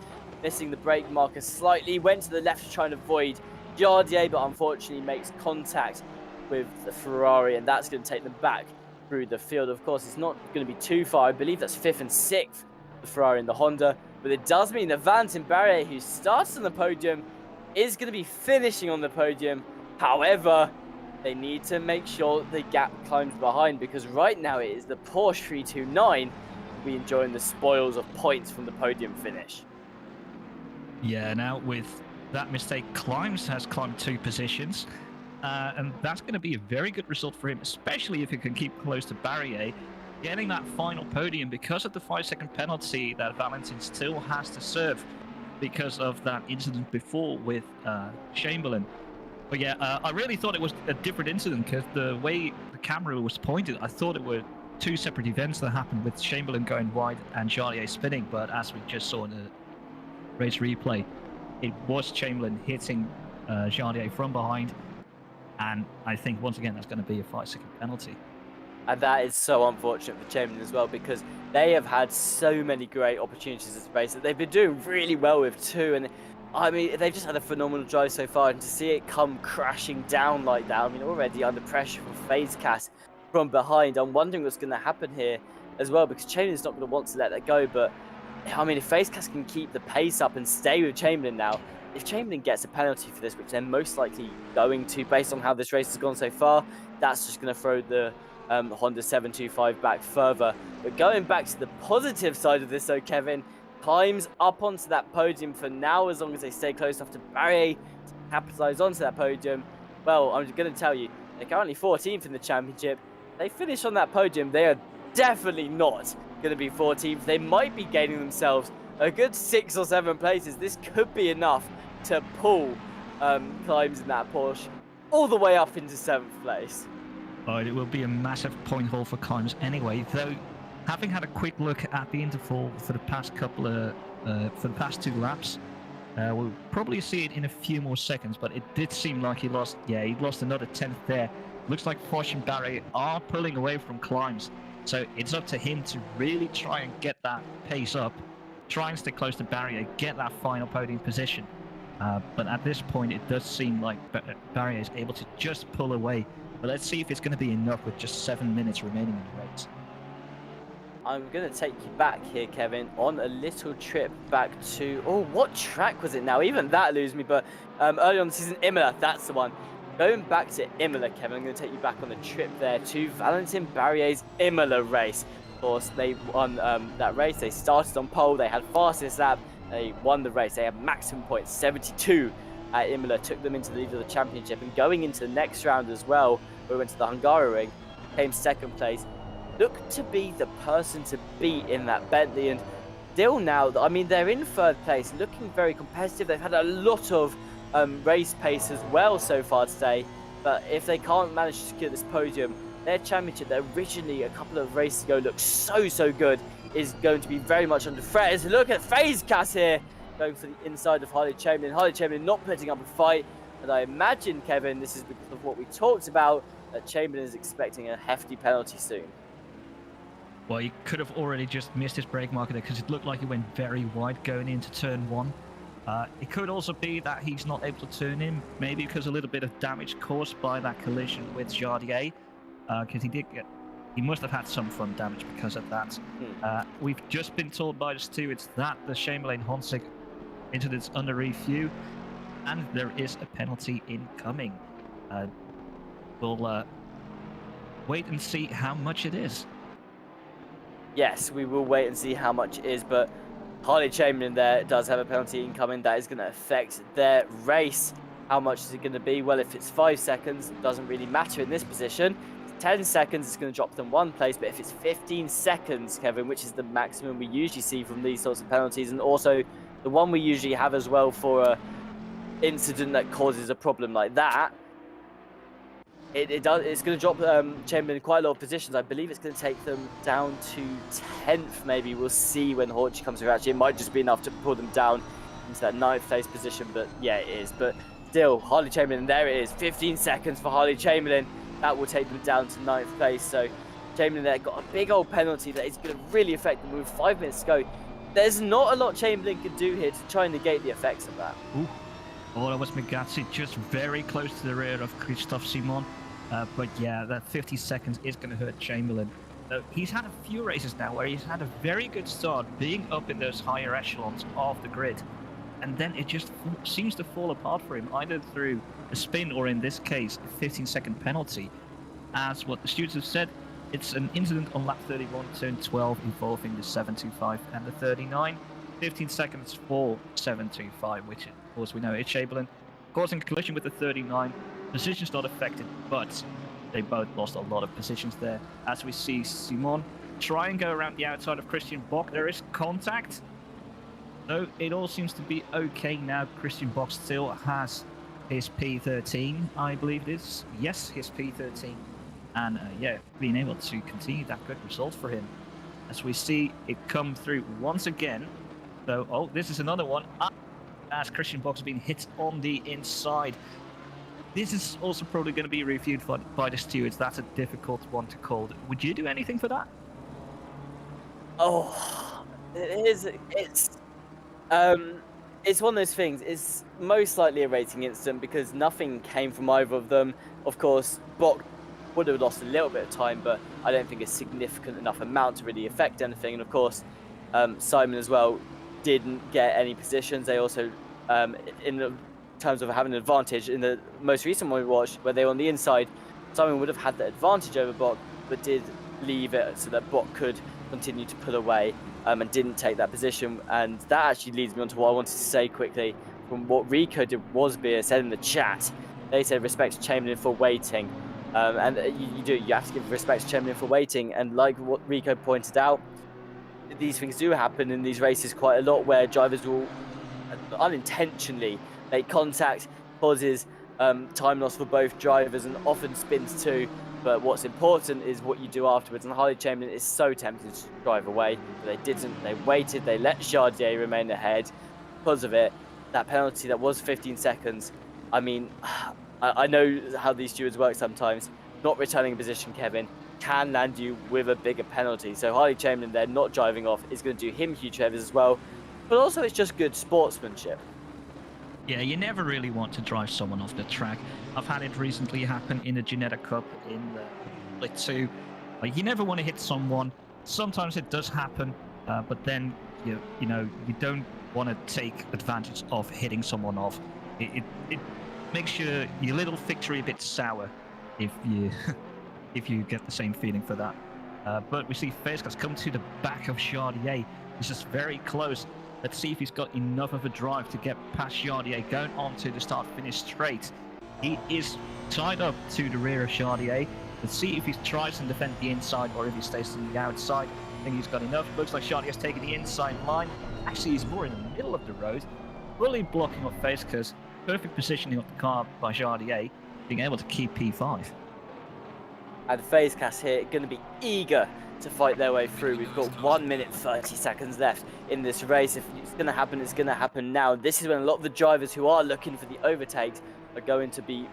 missing the brake marker slightly. Went to the left to try and avoid Jardier, but unfortunately makes contact with the Ferrari, and that's going to take them back through the field. Of course, it's not going to be too far. I believe that's 5th and 6th, the Ferrari and the Honda. But it does mean that Valentin Barrier, who starts on the podium, is going to be finishing on the podium. However, they need to make sure the gap climbs behind, because right now it is the Porsche 329 who'll be enjoying the spoils of points from the podium finish. Yeah, now with that mistake, has climbed 2 positions. And that's going to be a very good result for him, especially if he can keep close to Barrier. Getting that final podium because of the 5-second penalty that Valentin still has to serve because of that incident before with Chamberlain. But yeah, I really thought it was a different incident because the way the camera was pointed, I thought it were 2 separate events that happened with Chamberlain going wide and Jardier spinning. But as we just saw in the race replay, it was Chamberlain hitting Jardier from behind. And I think, once again, that's going to be a 5-second penalty. And that is so unfortunate for Chamberlain as well, because they have had so many great opportunities in space that they've been doing really well with too. And I mean, they've just had a phenomenal drive so far, and to see it come crashing down like that, I mean, already under pressure from FaZe from behind, I'm wondering what's going to happen here as well, because Chamberlain's not going to want to let that go. But I mean, if FaZe can keep the pace up and stay with Chamberlain now, if Chamberlain gets a penalty for this, which they're most likely going to, based on how this race has gone so far, that's just going to throw the Honda 725 back further. But going back to the positive side of this, though, Kevin climbs up onto that podium for now, as long as they stay close enough to Barrier to capitalise onto that podium. Well, I'm going to tell you, they're currently 14th in the championship. They finish on that podium, they are definitely not going to be 14th. They might be gaining themselves a good 6 or 7 places. This could be enough to pull climbs in that Porsche all the way up into 7th place. It will be a massive point haul for climbs anyway, though having had a quick look at the interval for the past for the past 2 laps, we'll probably see it in a few more seconds, but it did seem like he lost another 10th there. Looks like Foch and Barrier are pulling away from climbs, so it's up to him to really try and get that pace up, try and stay close to Barrier, get that final podium position. But at this point, it does seem like Barrier is able to just pull away. But let's see if it's going to be enough with just 7 minutes remaining in the race. I'm going to take you back here, Kevin, on a little trip back to... Oh, what track was it now? Even that loses me, but early on the season, Imola, that's the one. Going back to Imola, Kevin, I'm going to take you back on the trip there to Valentin Barrier's Imola race. Of course, they won that race. They started on pole. They had fastest lap. They won the race. They had maximum points, 72 at Imola. Took them into the lead of the championship. And going into the next round as well, we went to the Hungaroring, came 2nd place. Looked to be the person to beat in that Bentley. And still now, I mean, they're in 3rd place, looking very competitive. They've had a lot of race pace as well so far today. But if they can't manage to secure this podium, their championship that originally a couple of races ago looked so good is going to be very much under threat. As look at FaZe here going for the inside of Harley Chamberlain. Harley Chamberlain not putting up a fight, and I imagine, Kevin, this is because of what we talked about, that Chamberlain is expecting a hefty penalty soon. Well, he could have already just missed his brake marker there because it looked like he went very wide going into turn 1. It could also be that he's not able to turn in, maybe because a little bit of damage caused by that collision with Jardier, because he must have had some front damage because of that. We've just been told by the stewards that the Chamberlain Honsick incident's under review, and there is a penalty incoming. We'll wait and see how much it is. Yes, we will wait and see how much it is, but Harley Chamberlain there does have a penalty incoming that is going to affect their race. How much is it going to be? Well, if it's 5 seconds, it doesn't really matter in this position. 10 seconds, it's going to drop them 1 place, but if it's 15 seconds, Kevin, which is the maximum we usually see from these sorts of penalties, and also the one we usually have as well for a incident that causes a problem like that, it's going to drop Chamberlain in quite a lot of positions. I believe it's going to take them down to 10th, maybe. We'll see when Horchy comes through. Actually, it might just be enough to pull them down into that 9th place position, but yeah, it is. But still, Harley Chamberlain, there it is. 15 seconds for Harley Chamberlain. That will take them down to 9th place. So Chamberlain there got a big old penalty that is going to really affect them with 5 minutes to go. There's not a lot Chamberlain can do here to try and negate the effects of that. Ooh. Oh, that was Megazzi just very close to the rear of Christophe Simon. But yeah, that 50 seconds is going to hurt Chamberlain. He's had a few races now where he's had a very good start being up in those higher echelons of the grid. And then it just seems to fall apart for him, either through a spin or in this case, a 15-second penalty. As what the students have said, it's an incident on lap 31, turn 12, involving the 725 and the 39. 15 seconds for 725, which of course we know is Chamberlain, causing a collision with the 39. Positions not affected, but they both lost a lot of positions there. As we see Simon try and go around the outside of Christian Bock, there is contact. So it all seems to be okay now. Christian Bock still has his P13, I believe it is. Yes, his P13. And yeah, being able to continue that good result for him. As we see it come through once again. So, oh, this is another one. As Christian Bock's been hit on the inside. This is also probably going to be reviewed by the stewards. That's a difficult one to call. Would you do anything for that? Oh, it is. It's one of those things. It's most likely a racing incident because nothing came from either of them. Of course, Bock would have lost a little bit of time, but I don't think a significant enough amount to really affect anything. And of course, Simon as well didn't get any positions. They also, in the terms of having an advantage in the most recent one we watched, where they were on the inside, Simon would have had the advantage over Bock, but did leave it so that Bock could continue to pull away and didn't take that position. And that actually leads me on to what I wanted to say quickly. From what Rico de Wasbeer said in the chat, they said respect to Chamberlain for waiting, and you have to give respect to Chamberlain for waiting. And like what Rico pointed out, these things do happen in these races quite a lot, where drivers will unintentionally make contact, causes time loss for both drivers and often spins too. But what's important is what you do afterwards. And Harley Chamberlain is so tempted to drive away, but they didn't. They waited. They let Jardier remain ahead. Because of it, that penalty that was 15 seconds. I mean, I know how these stewards work sometimes. Not returning a position, Kevin, can land you with a bigger penalty. So Harley Chamberlain there not driving off is going to do him huge favours as well. But also it's just good sportsmanship. Yeah, you never really want to drive someone off the track. I've had it recently happen in the Ginetta Cup in the Split 2. You never want to hit someone. Sometimes it does happen, but then you don't want to take advantage of hitting someone off. It makes your little victory a bit sour if you get the same feeling for that. But we see Fescas come to the back of Jardier. He's just very close. Let's see if he's got enough of a drive to get past Jardier, going on to the start-finish straight. He is tied up to the rear of Jardier. Let's see if he tries to defend the inside or if he stays to the outside. I think he's got enough. Looks like Jardier's taking the inside line. Actually, he's more in the middle of the road, fully blocking off Fescas. Perfect positioning of the car by Jardier, being able to keep P5. And Fescas here going to be eager to fight their way through. We've got 1 minute 30 seconds left in this race. If it's going to happen, it's going to happen now. This is when a lot of the drivers who are looking for the overtakes are going to be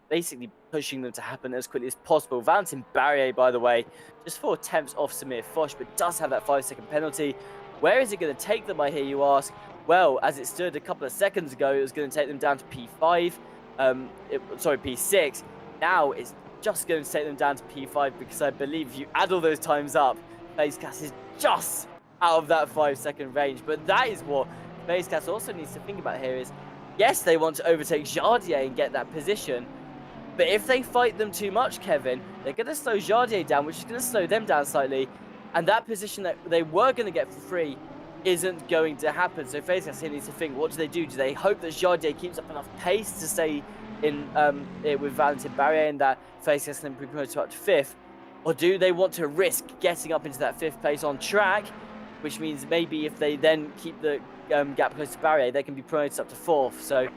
basically pushing them to happen as quickly as possible. Valentin Barrier, by the way, just 4 attempts off Samir Foch, but does have that 5-second penalty. Where is it going to take them, I hear you ask? Well, as it stood a couple of seconds ago, it was going to take them down to P5. P6. Now it's just going to take them down to P5, because I believe if you add all those times up, Fescas is just out of that 5-second range. But that is what Fescas also needs to think about here is, yes, they want to overtake Jardier and get that position, but if they fight them too much, Kevin, they're going to slow Jardier down, which is going to slow them down slightly. And that position that they were going to get for free isn't going to happen. So FaZe here needs to think, what do? Do they hope that Jardier keeps up enough pace to stay in with Valentin Barrier and that FaZe can be promoted up to 5th? Or do they want to risk getting up into that 5th place on track, which means maybe if they then keep the gap close to Barrier, they can be promoted up to 4th. So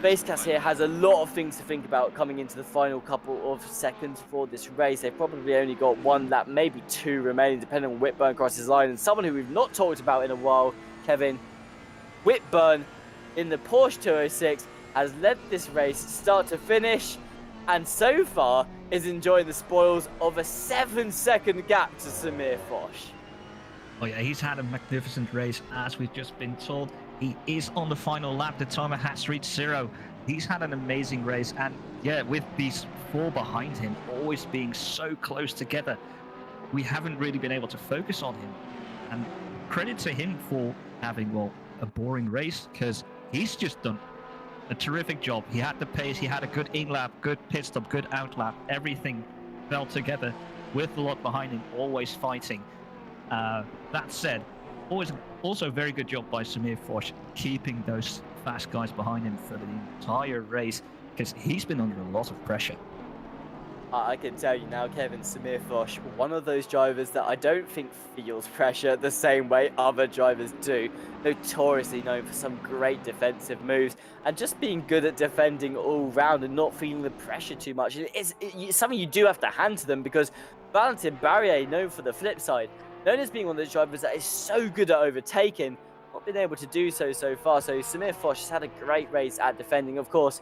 FaZe here has a lot of things to think about coming into the final couple of seconds for this race. They've probably only got 1 lap, maybe 2 remaining, depending on Whitburn crosses line. And someone who we've not talked about in a while, Kevin, Whitburn in the Porsche 206 has led this race start to finish, and so far is enjoying the spoils of a 7-second gap to Samir Foch. Oh yeah, he's had a magnificent race, as we've just been told. He is on the final lap. The timer has reached 0. He's had an amazing race, and yeah, with these 4 behind him always being so close together, we haven't really been able to focus on him. And credit to him for having, well, a boring race, because he's just done a terrific job. He had the pace, he had a good in-lap, good pit stop, good out-lap. Everything fell together with a lot behind him, always fighting. That said, also very good job by Samir Foch keeping those fast guys behind him for the entire race, because he's been under a lot of pressure. I can tell you now, Kevin, Samir Foch, one of those drivers that I don't think feels pressure the same way other drivers do. Notoriously known for some great defensive moves and just being good at defending all round and not feeling the pressure too much. It's something you do have to hand to them, because Valentin Barrier, known for the flip side, known as being one of those drivers that is so good at overtaking, not been able to do so far. So Samir Foch has had a great race at defending. Of course,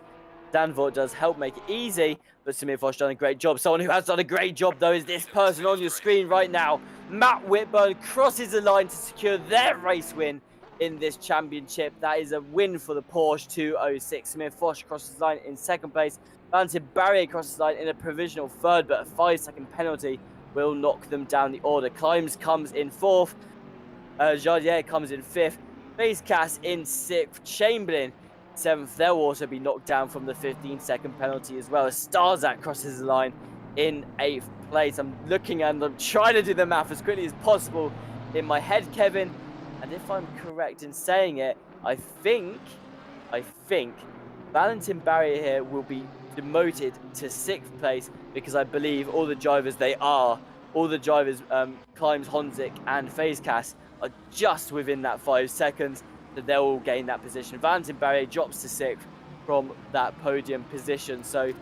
Zandvoort does help make it easy, but Samir Foch done a great job. Someone who has done a great job, though, is this person on your screen right now. Matt Whitburn crosses the line to secure their race win in this championship. That is a win for the Porsche 206. Samir Foch crosses the line in 2nd place. Valentin Barrier crosses the line in a provisional 3rd, but a 5-second penalty will knock them down the order. Climbs comes in 4th. Jardier comes in 5th. FaZe in 6th. Chamberlain 7th. They'll also be knocked down from the 15-second penalty as well, as Starzak crosses the line in 8th place. I'm looking and I'm trying to do the math as quickly as possible in my head, Kevin. And if I'm correct in saying it, I think Valentin Barrier here will be demoted to 6th place, because I believe all the drivers, Climbs, Honzik and FaZe are just within that 5 seconds, so they'll all gain that position. Valentin Barrier drops to 6th from that podium position, so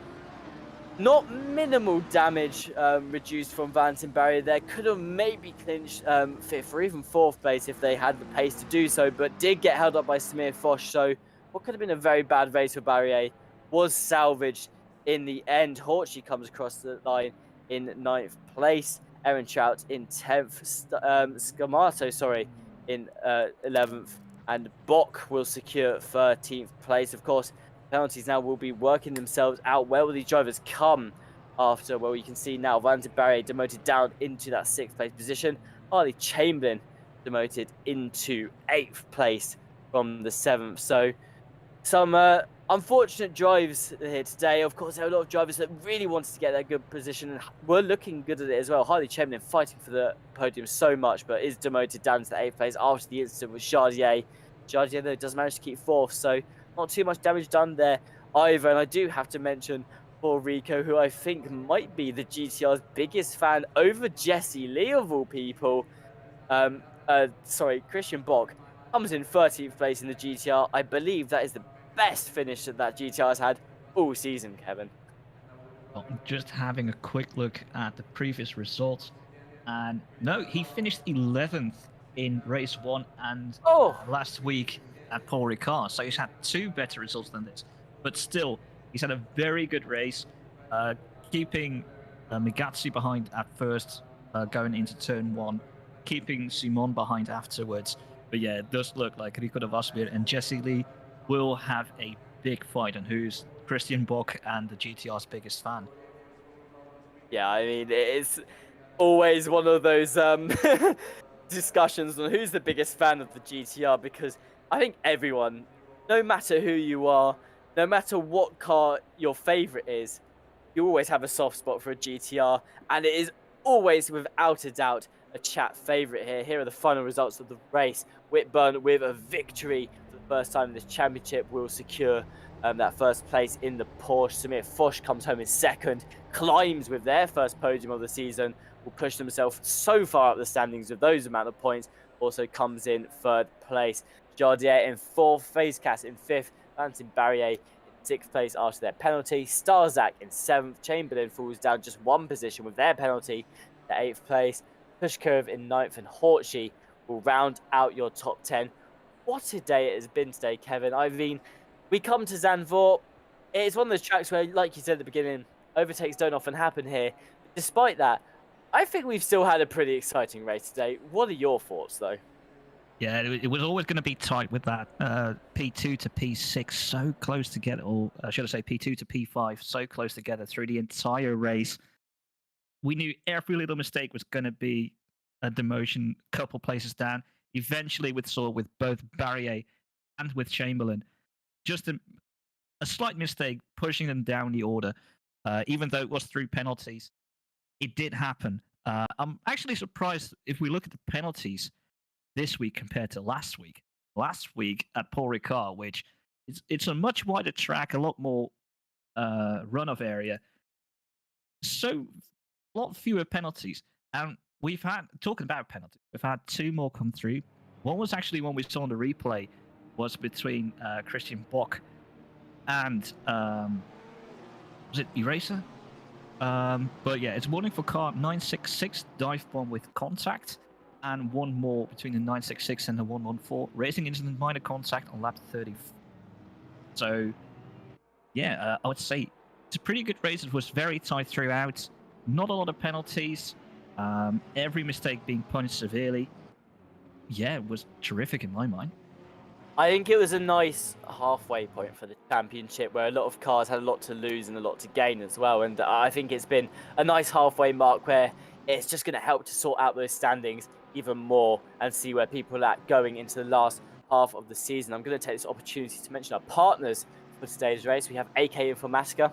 not minimal damage reduced from Valentin Barrier there. Could have maybe clinched 5th or even 4th place if they had the pace to do so, but did get held up by Samir Foch, so what could have been a very bad race for Barrier was salvaged in the end. Horchy comes across the line in 9th place. Aaron Trout in 10th. Scamato, in 11th. And Bock will secure 13th place. Of course, penalties now will be working themselves out. Where will these drivers come after? Well, you can see now Valentin Barrier demoted down into that 6th place position. Harley Chamberlain demoted into 8th place from the 7th. So some unfortunate drives here today. Of course, there are a lot of drivers that really wanted to get that good position and were looking good at it as well. Harley Chamberlain fighting for the podium so much, but is demoted down to the 8th place after the incident with Jardier. Jardier, though, does manage to keep 4th, so not too much damage done there either. And I do have to mention for Rico, who I think might be the GTR's biggest fan over Jesse Lee of all people. Christian Bock comes in 13th place in the GTR. I believe that is the best finish that GTR has had all season, Kevin. Well, just having a quick look at the previous results, and no, he finished 11th in race 1 and last week at Paul Ricard, so he's had 2 better results than this, but still he's had a very good race, keeping Migatsi behind at first, going into turn 1, keeping Simon behind afterwards. But yeah, it does look like Rico de Wasbeer and Jesse Lee will have a big fight on who's Christian Bock and the GTR's biggest fan. Yeah, I mean, it's always one of those discussions on who's the biggest fan of the GTR, because I think everyone, no matter who you are, no matter what car your favorite is, you always have a soft spot for a GTR, and it is always, without a doubt, a chat favourite here. Here are the final results of the race. Whitburn with a victory for the first time in this championship will secure that first place in the Porsche. Samir Foch comes home in second, climbs with their first podium of the season, will push themselves so far up the standings with those amount of points, also comes in third place. Jardier in fourth, Fazecast in fifth, Valentin Barrier in sixth place after their penalty. Starzak in seventh, Chamberlain falls down just one position with their penalty to eighth place. Pushkov in ninth, and Horchy will round out your top 10. What a day it has been today, Kevin. I mean, we come to Zandvoort. It's one of those tracks where, like you said at the beginning, overtakes don't often happen here. But despite that, I think we've still had a pretty exciting race today. What are your thoughts, though? Yeah, it was always going to be tight with that P2 to P6 so close together, or should I say P2 to P5 so close together through the entire race. We knew every little mistake was going to be a demotion, couple places down. Eventually, we saw with both Barrier and with Chamberlain, just a slight mistake pushing them down the order, even though it was through penalties. It did happen. I'm actually surprised if we look at the penalties this week compared to last week. Last week at Paul Ricard, which it's a much wider track, a lot more runoff area. So a lot fewer penalties. And we've had, talking about penalties, we've had two more come through. One was actually one we saw on the replay, was between Christian Bock and, was it Eraser? But yeah, it's warning for car 966, dive bomb with contact, and one more between the 966 and the 114, racing incident minor contact on lap 30. So yeah, I would say it's a pretty good race. It was very tight throughout. Not a lot of penalties. Every mistake being punished severely. Yeah, it was terrific in my mind. I think it was a nice halfway point for the championship where a lot of cars had a lot to lose and a lot to gain as well. And I think it's been a nice halfway mark where it's just going to help to sort out those standings even more and see where people are at going into the last half of the season. I'm going to take this opportunity to mention our partners for today's race. We have AK Informatica.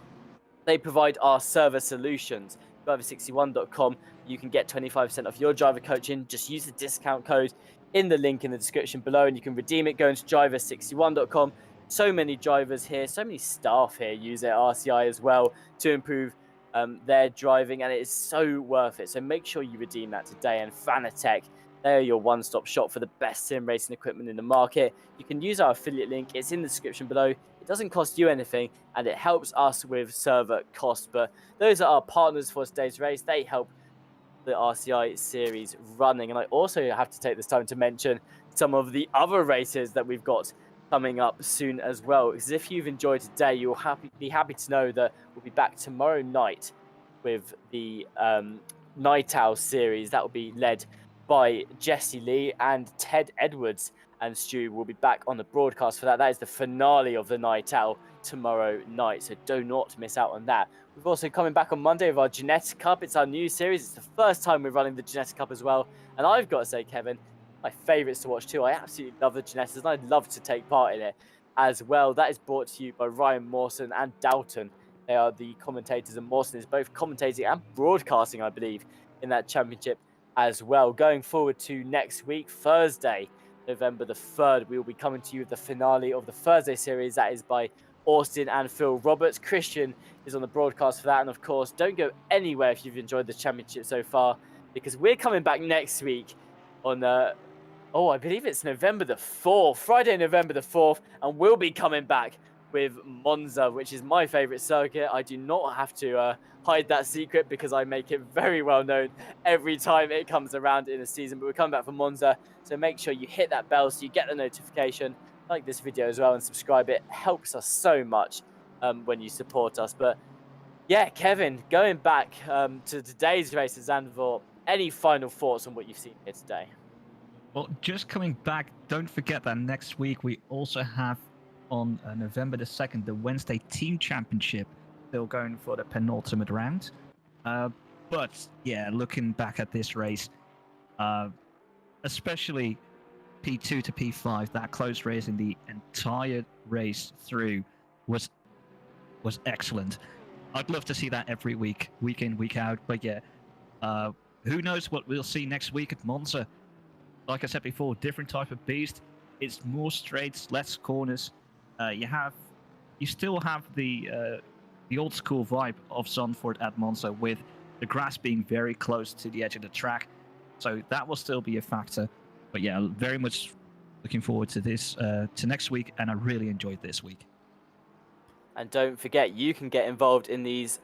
They provide our server solutions. Driver61.com. You can get 25% off your driver coaching. Just use the discount code in the link in the description below, and you can redeem it going to driver61.com. So many drivers here, so many staff here use their RCI as well to improve their driving, and it is so worth it. So make sure you redeem that today. And Fanatec, they're your one-stop shop for the best sim racing equipment in the market. You can use our affiliate link. It's in the description below. It doesn't cost you anything, and it helps us with server costs. But those are our partners for today's race. They help the RCI series running. And I also have to take this time to mention some of the other races that we've got coming up soon as well, because if you've enjoyed today, you'll be happy to know that we'll be back tomorrow night with the Night Owl series. That will be led by Jesse Lee and Ted Edwards, and Stu will be back on the broadcast for that. That is the finale of the Night Owl tomorrow night, so do not miss out on that. We've also coming back on Monday with our Genetic Cup. It's our new series. It's the first time we're running the Genetic Cup as well, and I've got to say, Kevin, my favourites to watch too. I absolutely love the Genetics, and I'd love to take part in it as well. That is brought to you by Ryan Mawson and Dalton. They are the commentators, and Mawson is both commentating and broadcasting, I believe, in that championship as well. Going forward to next week, Thursday, November the 3rd, we will be coming to you with the finale of the Thursday series. That is by Austin and Phil Roberts. Christian is on the broadcast for that. And of course, don't go anywhere if you've enjoyed the championship so far, because we're coming back next week on I believe it's November the 4th, Friday, November the 4th, and we'll be coming back with Monza, which is my favourite circuit. I do not have to hide that secret because I make it very well known every time it comes around in a season. But we're coming back for Monza, so make sure you hit that bell so you get the notification. Like this video as well and subscribe. It helps us so much when you support us. But yeah, Kevin, going back to today's race at Zandvoort, any final thoughts on what you've seen here today? Well, just coming back, don't forget that next week we also have on November the 2nd, the Wednesday Team Championship, still going for the penultimate round. But yeah, looking back at this race, especially P2 to P5, that close race in the entire race through was excellent. I'd love to see that every week, week in, week out. But yeah, who knows what we'll see next week at Monza. Like I said before, different type of beast. It's more straights, less corners. You still have the old school vibe of Zandvoort at Monza, with the grass being very close to the edge of the track. So that will still be a factor. But yeah, very much looking forward to this, to next week, and I really enjoyed this week. And don't forget, you can get involved in these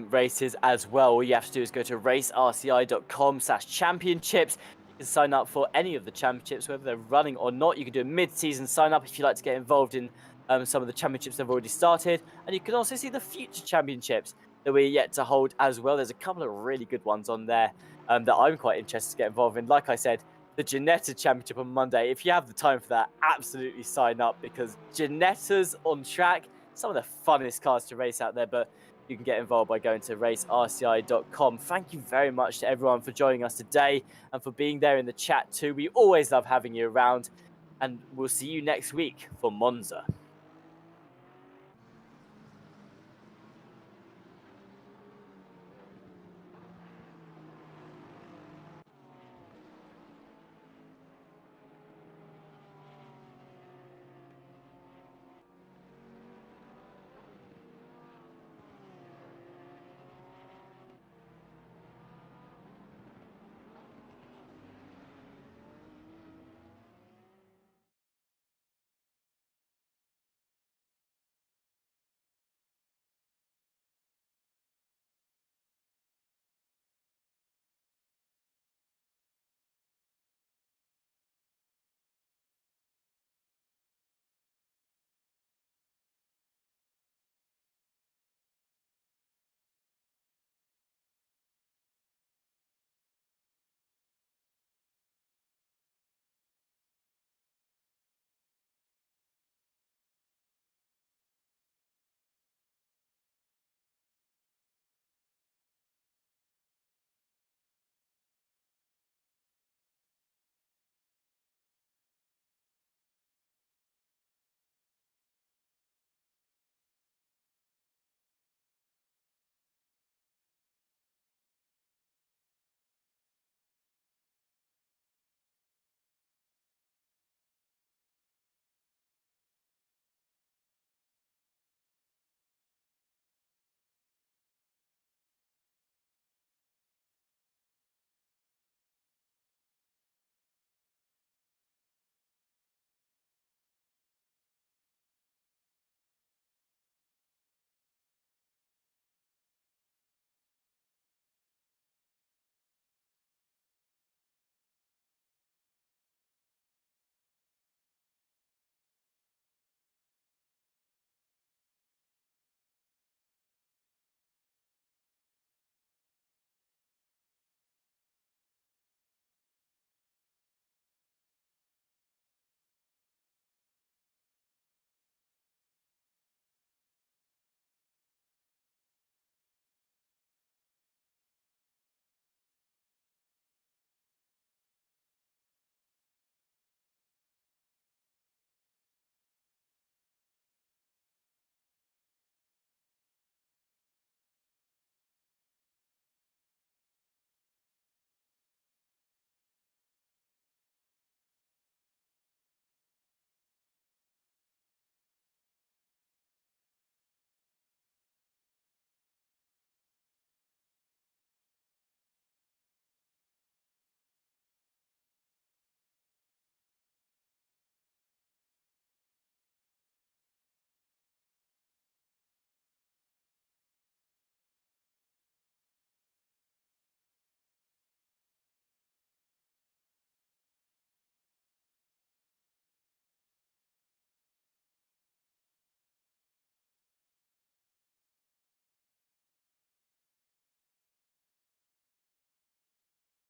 races as well. All you have to do is go to racerci.com/championships. You can sign up for any of the championships, whether they're running or not. You can do a mid-season sign-up if you'd like to get involved in some of the championships that have already started. And you can also see the future championships that we're yet to hold as well. There's a couple of really good ones on there that I'm quite interested to get involved in. Like I said, the Ginetta Championship on Monday. If you have the time for that, absolutely sign up, because Ginetta's on track, some of the funnest cars to race out there. But you can get involved by going to racerci.com. Thank you very much to everyone for joining us today and for being there in the chat too. We always love having you around, and we'll see you next week for Monza.